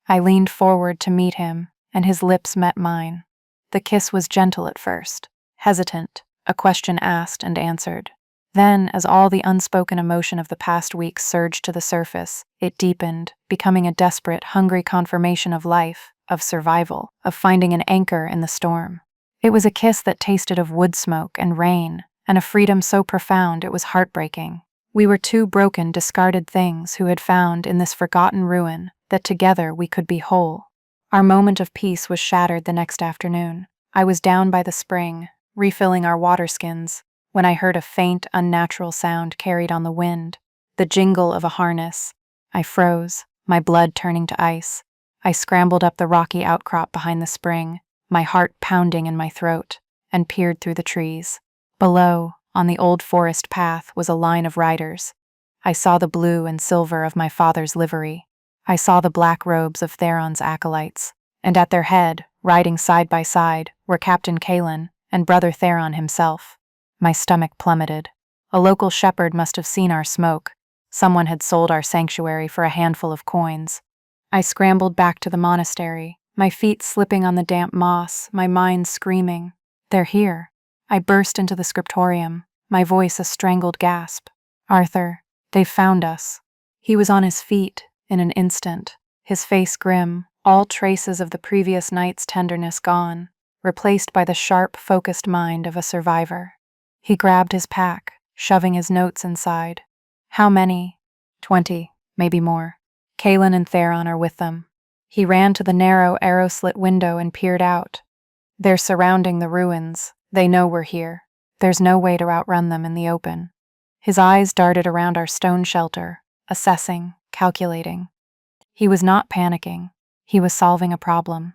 I leaned forward to meet him, and his lips met mine. The kiss was gentle at first, hesitant, a question asked and answered. Then, as all the unspoken emotion of the past week surged to the surface, it deepened, becoming a desperate, hungry confirmation of life, of survival, of finding an anchor in the storm. It was a kiss that tasted of wood smoke and rain, and a freedom so profound it was heartbreaking. We were two broken, discarded things who had found in this forgotten ruin that together we could be whole. Our moment of peace was shattered the next afternoon. I was down by the spring, refilling our water skins, when I heard a faint, unnatural sound carried on the wind, the jingle of a harness. I froze, my blood turning to ice. I scrambled up the rocky outcrop behind the spring, my heart pounding in my throat, and peered through the trees. Below, on the old forest path, was a line of riders. I saw the blue and silver of my father's livery. I saw the black robes of Theron's acolytes, and at their head, riding side by side, were Captain Kalen and Brother Theron himself. My stomach plummeted. A local shepherd must have seen our smoke. Someone had sold our sanctuary for a handful of coins. I scrambled back to the monastery, my feet slipping on the damp moss, my mind screaming, "They're here." I burst into the scriptorium, my voice a strangled gasp. "Arthur, they've found us." He was on his feet in an instant, his face grim, all traces of the previous night's tenderness gone, replaced by the sharp, focused mind of a survivor. He grabbed his pack, shoving his notes inside. "How many?" 20, maybe more. Kalen and Theron are with them." He ran to the narrow, arrow-slit window and peered out. "They're surrounding the ruins. They know we're here. There's no way to outrun them in the open." His eyes darted around our stone shelter, assessing, calculating. He was not panicking. He was solving a problem.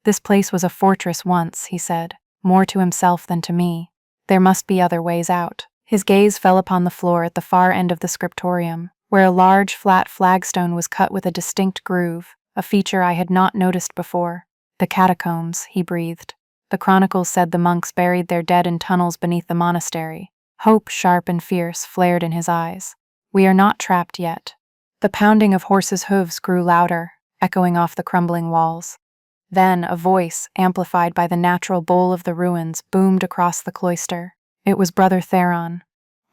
"This place was a fortress once," he said, more to himself than to me. "There must be other ways out." His gaze fell upon the floor at the far end of the scriptorium, where a large, flat flagstone was cut with a distinct groove, a feature I had not noticed before. "The catacombs," he breathed. "The chronicles said the monks buried their dead in tunnels beneath the monastery." Hope, sharp and fierce, flared in his eyes. "We are not trapped yet." The pounding of horses' hooves grew louder, echoing off the crumbling walls. Then a voice, amplified by the natural bowl of the ruins, boomed across the cloister. It was Brother Theron.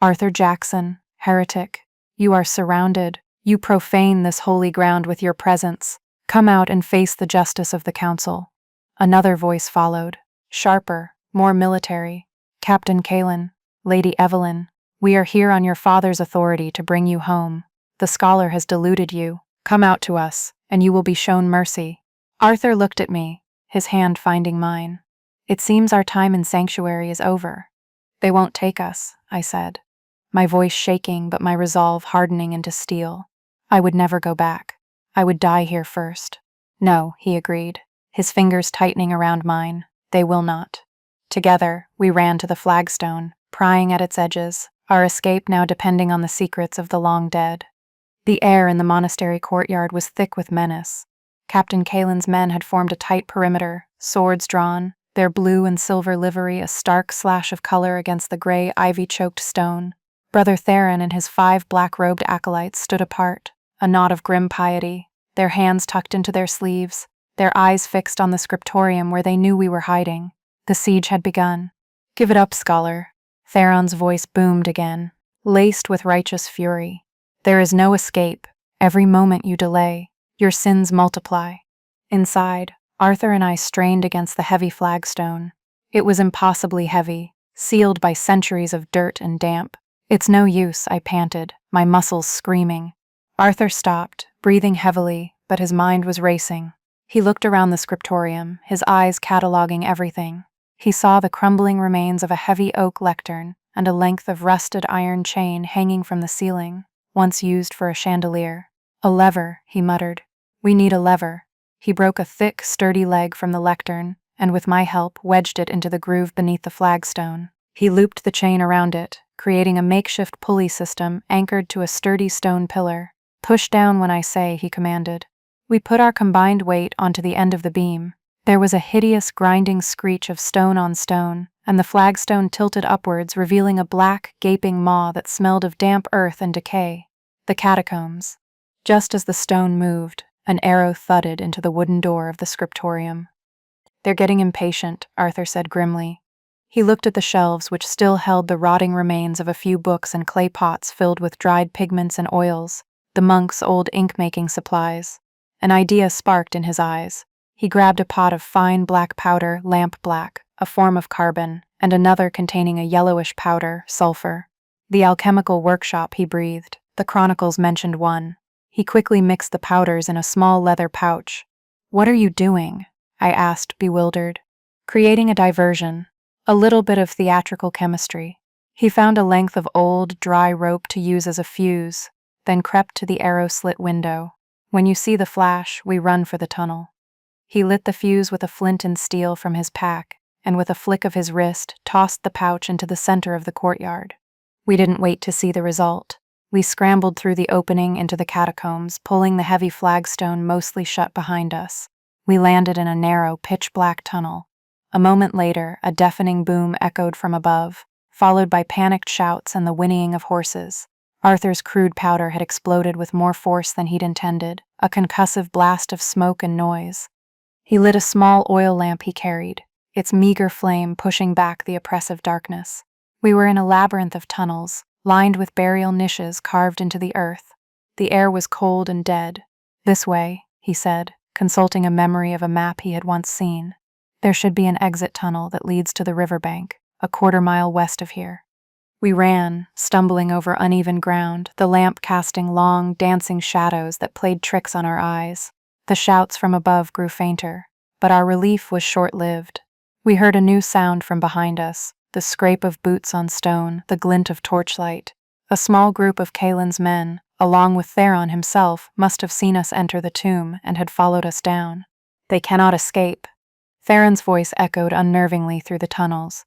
"Arthur Jackson, heretic, you are surrounded. You profane this holy ground with your presence. Come out and face the justice of the council." Another voice followed, sharper, more military. "Captain Kalen, Lady Evelyn, we are here on your father's authority to bring you home. The scholar has deluded you. Come out to us, and you will be shown mercy." Arthur looked at me, his hand finding mine. "It seems our time in sanctuary is over." "They won't take us," I said, my voice shaking but my resolve hardening into steel. I would never go back. I would die here first. "No," he agreed, his fingers tightening around mine. "They will not." Together, we ran to the flagstone, prying at its edges, our escape now depending on the secrets of the long dead. The air in the monastery courtyard was thick with menace. Captain Kalen's men had formed a tight perimeter, swords drawn, their blue and silver livery a stark slash of color against the gray, ivy-choked stone. Brother Theron and his 5 black-robed acolytes stood apart, a knot of grim piety, their hands tucked into their sleeves, their eyes fixed on the scriptorium where they knew we were hiding. The siege had begun. "Give it up, scholar." Theron's voice boomed again, laced with righteous fury. "There is no escape. Every moment you delay, your sins multiply." Inside, Arthur and I strained against the heavy flagstone. It was impossibly heavy, sealed by centuries of dirt and damp. "It's no use," I panted, my muscles screaming. Arthur stopped, breathing heavily, but his mind was racing. He looked around the scriptorium, his eyes cataloging everything. He saw the crumbling remains of a heavy oak lectern and a length of rusted iron chain hanging from the ceiling, once used for a chandelier. "A lever," he muttered. "We need a lever." He broke a thick, sturdy leg from the lectern, and with my help wedged it into the groove beneath the flagstone. He looped the chain around it, creating a makeshift pulley system anchored to a sturdy stone pillar. "Push down when I say," he commanded. We put our combined weight onto the end of the beam. There was a hideous grinding screech of stone on stone, and the flagstone tilted upwards, revealing a black, gaping maw that smelled of damp earth and decay. The catacombs. Just as the stone moved, an arrow thudded into the wooden door of the scriptorium. "They're getting impatient," Arthur said grimly. He looked at the shelves which still held the rotting remains of a few books and clay pots filled with dried pigments and oils, the monks' old ink-making supplies. An idea sparked in his eyes. He grabbed a pot of fine black powder, lamp black, a form of carbon, and another containing a yellowish powder, sulfur. The alchemical workshop, he breathed. The chronicles mentioned one. He quickly mixed the powders in a small leather pouch. "What are you doing?" I asked, bewildered. "Creating a diversion. A little bit of theatrical chemistry." He found a length of old, dry rope to use as a fuse, then crept to the arrow-slit window. "When you see the flash, we run for the tunnel." He lit the fuse with a flint and steel from his pack, and with a flick of his wrist, tossed the pouch into the center of the courtyard. We didn't wait to see the result. We scrambled through the opening into the catacombs, pulling the heavy flagstone mostly shut behind us. We landed in a narrow, pitch-black tunnel. A moment later, a deafening boom echoed from above, followed by panicked shouts and the whinnying of horses. Arthur's crude powder had exploded with more force than he'd intended, a concussive blast of smoke and noise. He lit a small oil lamp he carried, its meager flame pushing back the oppressive darkness. We were in a labyrinth of tunnels, lined with burial niches carved into the earth. The air was cold and dead. "This way," he said, consulting a memory of a map he had once seen. "There should be an exit tunnel that leads to the riverbank, a quarter-mile west of here." We ran, stumbling over uneven ground, the lamp casting long, dancing shadows that played tricks on our eyes. The shouts from above grew fainter, but our relief was short-lived. We heard a new sound from behind us, the scrape of boots on stone, the glint of torchlight. A small group of Kaelin's men, along with Theron himself, must have seen us enter the tomb and had followed us down. "They cannot escape." Theron's voice echoed unnervingly through the tunnels.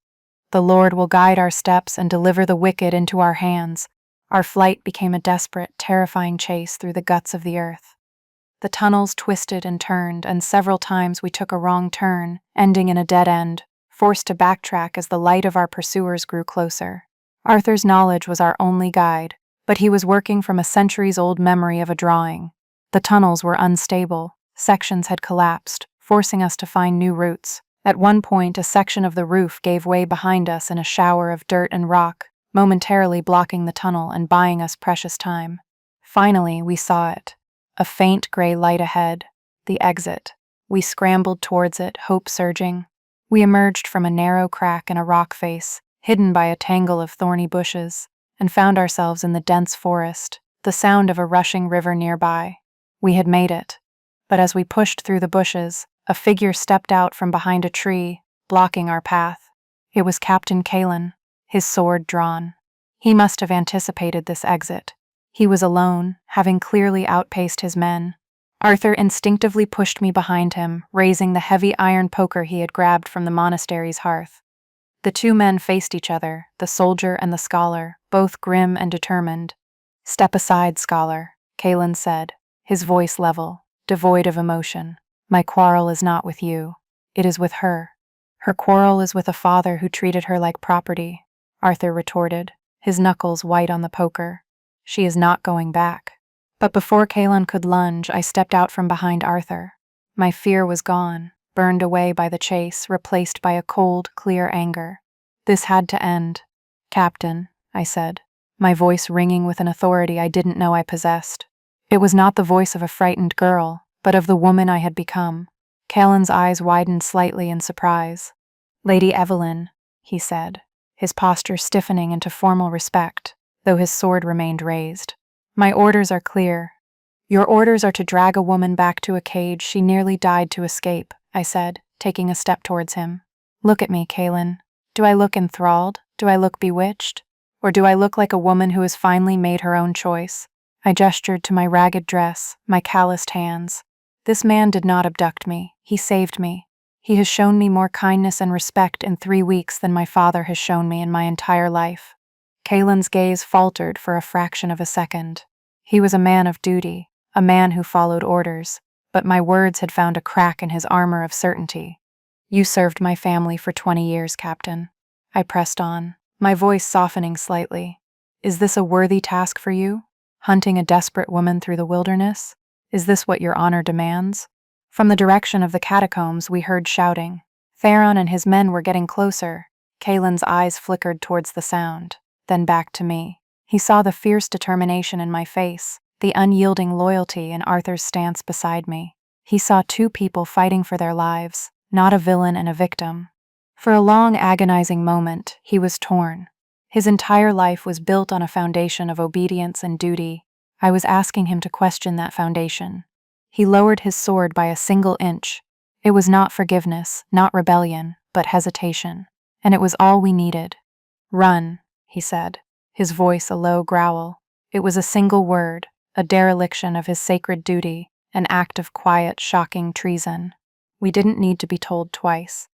"The Lord will guide our steps and deliver the wicked into our hands." Our flight became a desperate, terrifying chase through the guts of the earth. The tunnels twisted and turned, and several times we took a wrong turn, ending in a dead end, forced to backtrack as the light of our pursuers grew closer. Arthur's knowledge was our only guide, but he was working from a centuries-old memory of a drawing. The tunnels were unstable, sections had collapsed, forcing us to find new routes. At one point, a section of the roof gave way behind us in a shower of dirt and rock, momentarily blocking the tunnel and buying us precious time. Finally, we saw it. A faint gray light ahead, the exit. We scrambled towards it, hope surging. We emerged from a narrow crack in a rock face, hidden by a tangle of thorny bushes, and found ourselves in the dense forest, the sound of a rushing river nearby. We had made it. But as we pushed through the bushes, a figure stepped out from behind a tree, blocking our path. It was Captain Kaelin, his sword drawn. He must have anticipated this exit. He was alone, having clearly outpaced his men. Arthur instinctively pushed me behind him, raising the heavy iron poker he had grabbed from the monastery's hearth. The two men faced each other, the soldier and the scholar, both grim and determined. "Step aside, scholar," Kaelin said, his voice level, devoid of emotion. "My quarrel is not with you. It is with her." "Her quarrel is with a father who treated her like property," Arthur retorted, his knuckles white on the poker. "She is not going back." But before Kaelin could lunge, I stepped out from behind Arthur. My fear was gone, burned away by the chase, replaced by a cold, clear anger. This had to end. "Captain," I said, my voice ringing with an authority I didn't know I possessed. It was not the voice of a frightened girl, but of the woman I had become. Kaelin's eyes widened slightly in surprise. "Lady Evelyn," he said, his posture stiffening into formal respect, though his sword remained raised. "My orders are clear." "Your orders are to drag a woman back to a cage she nearly died to escape," I said, taking a step towards him. "Look at me, Kaelin. Do I look enthralled? Do I look bewitched? Or do I look like a woman who has finally made her own choice?" I gestured to my ragged dress, my calloused hands. "This man did not abduct me. He saved me. He has shown me more kindness and respect in 3 weeks than my father has shown me in my entire life." Kaelin's gaze faltered for a fraction of a second. He was a man of duty, a man who followed orders, but my words had found a crack in his armor of certainty. "You served my family for 20 years, Captain." I pressed on, my voice softening slightly. "Is this a worthy task for you? Hunting a desperate woman through the wilderness? Is this what your honor demands?" From the direction of the catacombs we heard shouting. Theron and his men were getting closer. Kalen's eyes flickered towards the sound, then back to me. He saw the fierce determination in my face, the unyielding loyalty in Arthur's stance beside me. He saw two people fighting for their lives, not a villain and a victim. For a long, agonizing moment, he was torn. His entire life was built on a foundation of obedience and duty. I was asking him to question that foundation. He lowered his sword by a single inch. It was not forgiveness, not rebellion, but hesitation. And it was all we needed. "Run," he said, his voice a low growl. It was a single word, a dereliction of his sacred duty, an act of quiet, shocking treason. We didn't need to be told twice.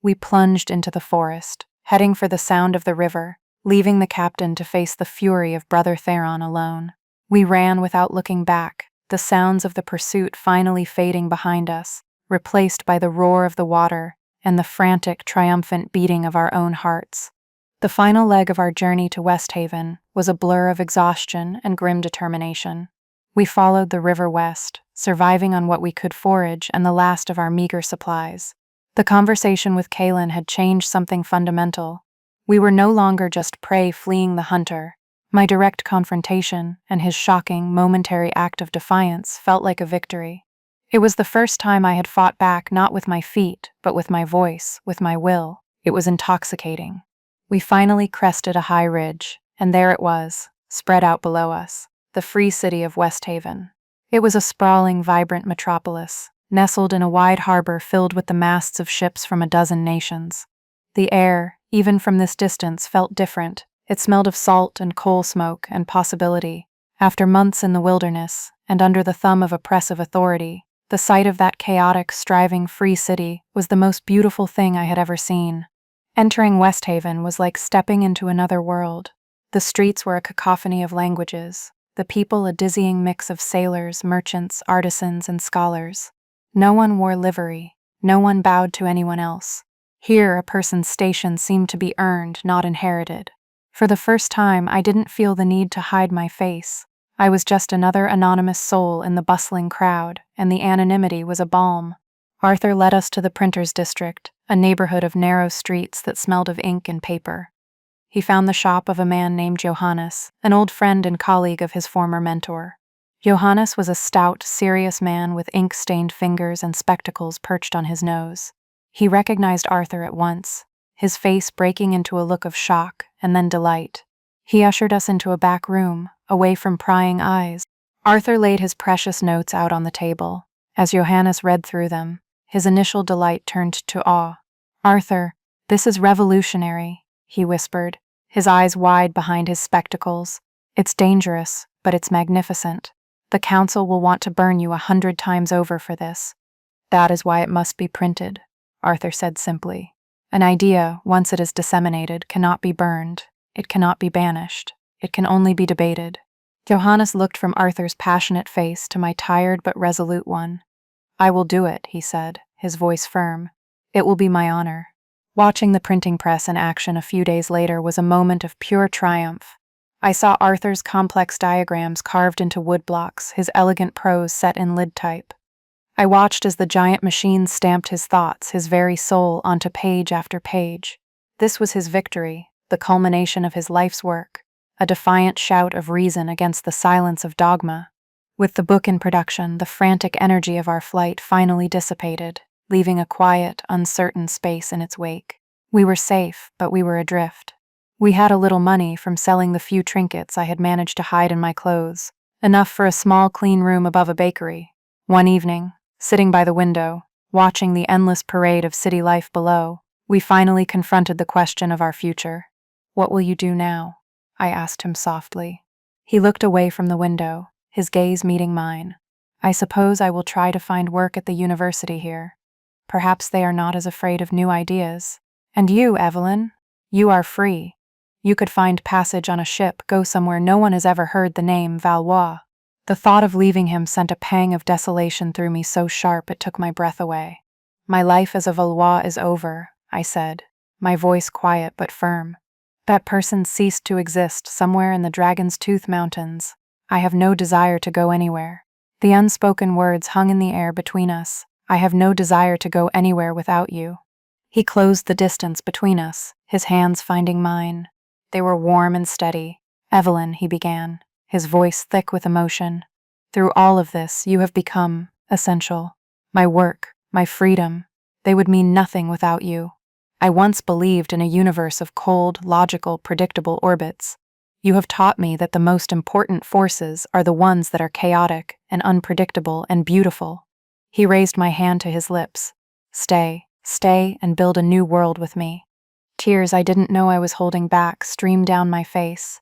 We plunged into the forest, heading for the sound of the river, leaving the captain to face the fury of Brother Theron alone. We ran without looking back, the sounds of the pursuit finally fading behind us, replaced by the roar of the water and the frantic, triumphant beating of our own hearts. The final leg of our journey to West Haven was a blur of exhaustion and grim determination. We followed the river west, surviving on what we could forage and the last of our meager supplies. The conversation with Kalen had changed something fundamental. We were no longer just prey fleeing the hunter. My direct confrontation and his shocking, momentary act of defiance felt like a victory. It was the first time I had fought back not with my feet, but with my voice, with my will. It was intoxicating. We finally crested a high ridge, and there it was, spread out below us, the free city of West Haven. It was a sprawling, vibrant metropolis, nestled in a wide harbor filled with the masts of ships from a dozen nations. The air, even from this distance, felt different. It smelled of salt and coal smoke and possibility. After months in the wilderness, and under the thumb of oppressive authority, the sight of that chaotic, striving, free city was the most beautiful thing I had ever seen. Entering West Haven was like stepping into another world. The streets were a cacophony of languages, the people a dizzying mix of sailors, merchants, artisans, and scholars. No one wore livery, no one bowed to anyone else. Here, a person's station seemed to be earned, not inherited. For the first time, I didn't feel the need to hide my face. I was just another anonymous soul in the bustling crowd, and the anonymity was a balm. Arthur led us to the printer's district, a neighborhood of narrow streets that smelled of ink and paper. He found the shop of a man named Johannes, an old friend and colleague of his former mentor. Johannes was a stout, serious man with ink-stained fingers and spectacles perched on his nose. He recognized Arthur at once, his face breaking into a look of shock and then delight. He ushered us into a back room, away from prying eyes. Arthur laid his precious notes out on the table. As Johannes read through them, his initial delight turned to awe. "Arthur, this is revolutionary," he whispered, his eyes wide behind his spectacles. "It's dangerous, but it's magnificent. The council will want to burn you 100 times over for this." "That is why it must be printed," Arthur said simply. "An idea, once it is disseminated, cannot be burned. It cannot be banished. It can only be debated." Johannes looked from Arthur's passionate face to my tired but resolute one. "I will do it," he said, his voice firm. "It will be my honor." Watching the printing press in action a few days later was a moment of pure triumph. I saw Arthur's complex diagrams carved into wood blocks, his elegant prose set in lid type. I watched as the giant machine stamped his thoughts, his very soul, onto page after page. This was his victory, the culmination of his life's work, a defiant shout of reason against the silence of dogma. With the book in production, the frantic energy of our flight finally dissipated, leaving a quiet, uncertain space in its wake. We were safe, but we were adrift. We had a little money from selling the few trinkets I had managed to hide in my clothes, enough for a small, clean room above a bakery. One evening, sitting by the window, watching the endless parade of city life below, we finally confronted the question of our future. "What will you do now?" I asked him softly. He looked away from the window, his gaze meeting mine. "I suppose I will try to find work at the university here. Perhaps they are not as afraid of new ideas. And you, Evelyn, you are free. You could find passage on a ship, go somewhere no one has ever heard the name Valois." The thought of leaving him sent a pang of desolation through me so sharp it took my breath away. "My life as a Valois is over," I said, my voice quiet but firm. "That person ceased to exist somewhere in the Dragon's Tooth Mountains. I have no desire to go anywhere." The unspoken words hung in the air between us. "I have no desire to go anywhere without you." He closed the distance between us, his hands finding mine. They were warm and steady. "Evelyn," he began, his voice thick with emotion. "Through all of this, you have become essential. My work, my freedom, they would mean nothing without you. I once believed in a universe of cold, logical, predictable orbits. You have taught me that the most important forces are the ones that are chaotic and unpredictable and beautiful." He raised my hand to his lips. Stay, and build a new world with me." Tears I didn't know I was holding back streamed down my face.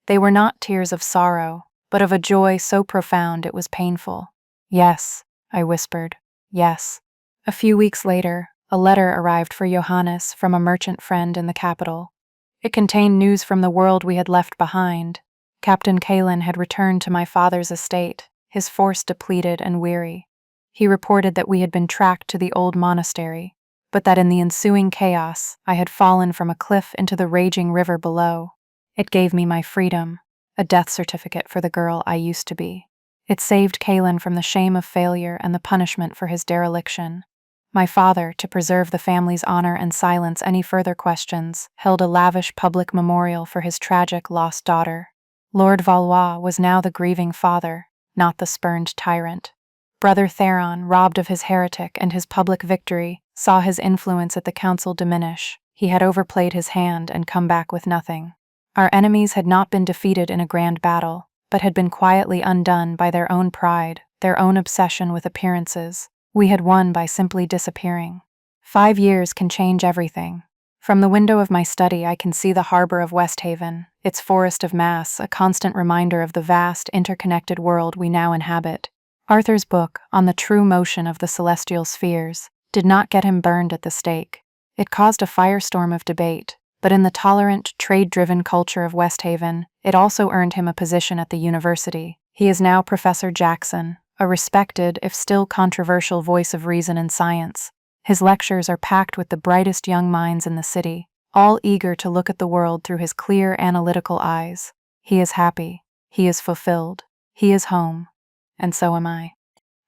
They were not tears of sorrow, but of a joy so profound it was painful. "Yes," I whispered, "yes." A few weeks later, a letter arrived for Johannes from a merchant friend in the capital. It contained news from the world we had left behind. Captain Kalin had returned to my father's estate, his force depleted and weary. He reported that we had been tracked to the old monastery, but that in the ensuing chaos I had fallen from a cliff into the raging river below. It gave me my freedom, a death certificate for the girl I used to be. It saved Kalin from the shame of failure and the punishment for his dereliction. My father, to preserve the family's honor and silence any further questions, held a lavish public memorial for his tragic lost daughter. Lord Valois was now the grieving father, not the spurned tyrant. Brother Theron, robbed of his heretic and his public victory, saw his influence at the council diminish. He had overplayed his hand and come back with nothing. Our enemies had not been defeated in a grand battle, but had been quietly undone by their own pride, their own obsession with appearances. We had won by simply disappearing. 5 years can change everything. From the window of my study I can see the harbor of Westhaven, its forest of mass, a constant reminder of the vast, interconnected world we now inhabit. Arthur's book, On the True Motion of the Celestial Spheres, did not get him burned at the stake. It caused a firestorm of debate, but in the tolerant, trade-driven culture of Westhaven, it also earned him a position at the university. He is now Professor Jackson, a respected, if still controversial voice of reason and science. His lectures are packed with the brightest young minds in the city, all eager to look at the world through his clear, analytical eyes. He is happy. He is fulfilled. He is home. And so am I.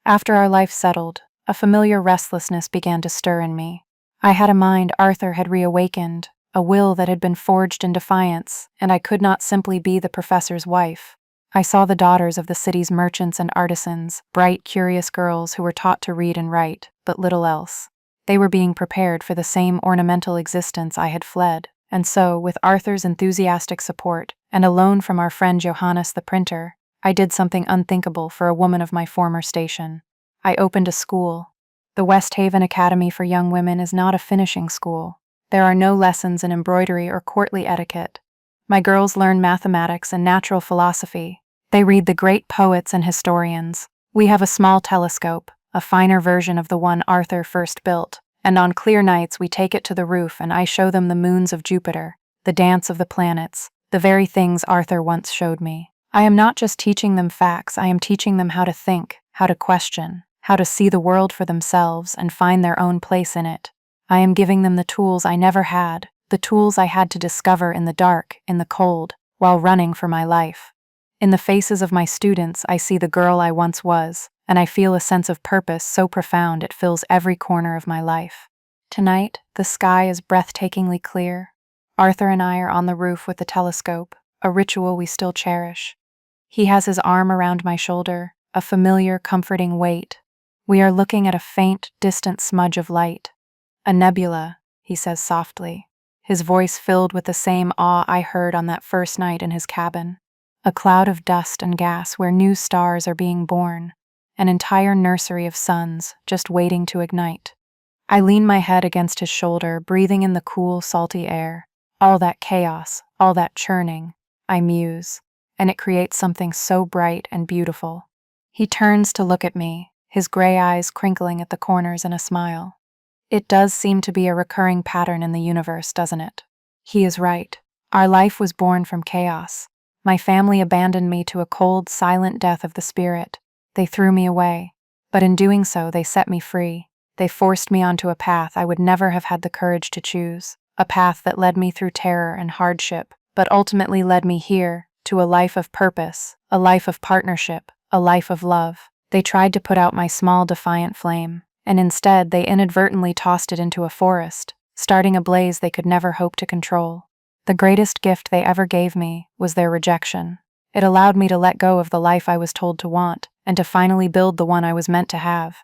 After our life settled, a familiar restlessness began to stir in me. I had a mind Arthur had reawakened, a will that had been forged in defiance, and I could not simply be the professor's wife. I saw the daughters of the city's merchants and artisans, bright, curious girls who were taught to read and write, but little else. They were being prepared for the same ornamental existence I had fled, and so, with Arthur's enthusiastic support, and a loan from our friend Johannes the printer, I did something unthinkable for a woman of my former station. I opened a school. The Westhaven Academy for Young Women is not a finishing school. There are no lessons in embroidery or courtly etiquette. My girls learn mathematics and natural philosophy. They read the great poets and historians. We have a small telescope, a finer version of the one Arthur first built, and on clear nights we take it to the roof and I show them the moons of Jupiter, the dance of the planets, the very things Arthur once showed me. I am not just teaching them facts, I am teaching them how to think, how to question, how to see the world for themselves and find their own place in it. I am giving them the tools I never had, the tools I had to discover in the dark, in the cold, while running for my life. In the faces of my students, I see the girl I once was, and I feel a sense of purpose so profound it fills every corner of my life. Tonight, the sky is breathtakingly clear. Arthur and I are on the roof with the telescope, a ritual we still cherish. He has his arm around my shoulder, a familiar, comforting weight. We are looking at a faint, distant smudge of light. "A nebula," he says softly, his voice filled with the same awe I heard on that first night in his cabin. A cloud of dust and gas where new stars are being born, an entire nursery of suns just waiting to ignite. I lean my head against his shoulder, breathing in the cool, salty air. All that chaos, all that churning, I muse, and it creates something so bright and beautiful. He turns to look at me, his gray eyes crinkling at the corners in a smile. It does seem to be a recurring pattern in the universe, doesn't it? He is right. Our life was born from chaos. My family abandoned me to a cold, silent death of the spirit. They threw me away. But in doing so, they set me free. They forced me onto a path I would never have had the courage to choose, a path that led me through terror and hardship, but ultimately led me here, to a life of purpose, a life of partnership, a life of love. They tried to put out my small, defiant flame, and instead they inadvertently tossed it into a forest, starting a blaze they could never hope to control. The greatest gift they ever gave me was their rejection. It allowed me to let go of the life I was told to want and to finally build the one I was meant to have.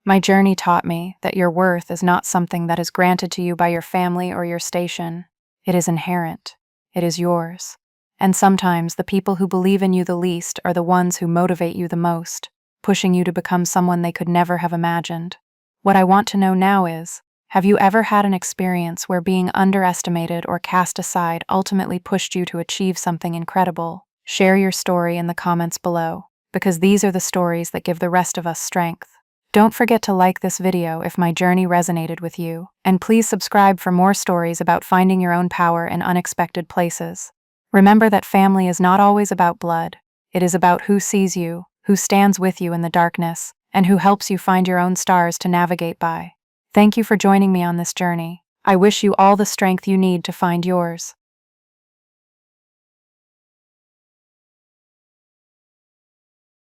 My journey taught me that your worth is not something that is granted to you by your family or your station. It is inherent. It is yours. And sometimes the people who believe in you the least are the ones who motivate you the most, pushing you to become someone they could never have imagined. What I want to know now is, have you ever had an experience where being underestimated or cast aside ultimately pushed you to achieve something incredible? Share your story in the comments below, because these are the stories that give the rest of us strength. Don't forget to like this video if my journey resonated with you, and please subscribe for more stories about finding your own power in unexpected places. Remember that family is not always about blood. It is about who sees you, who stands with you in the darkness, and who helps you find your own stars to navigate by. Thank you for joining me on this journey. I wish you all the strength you need to find yours.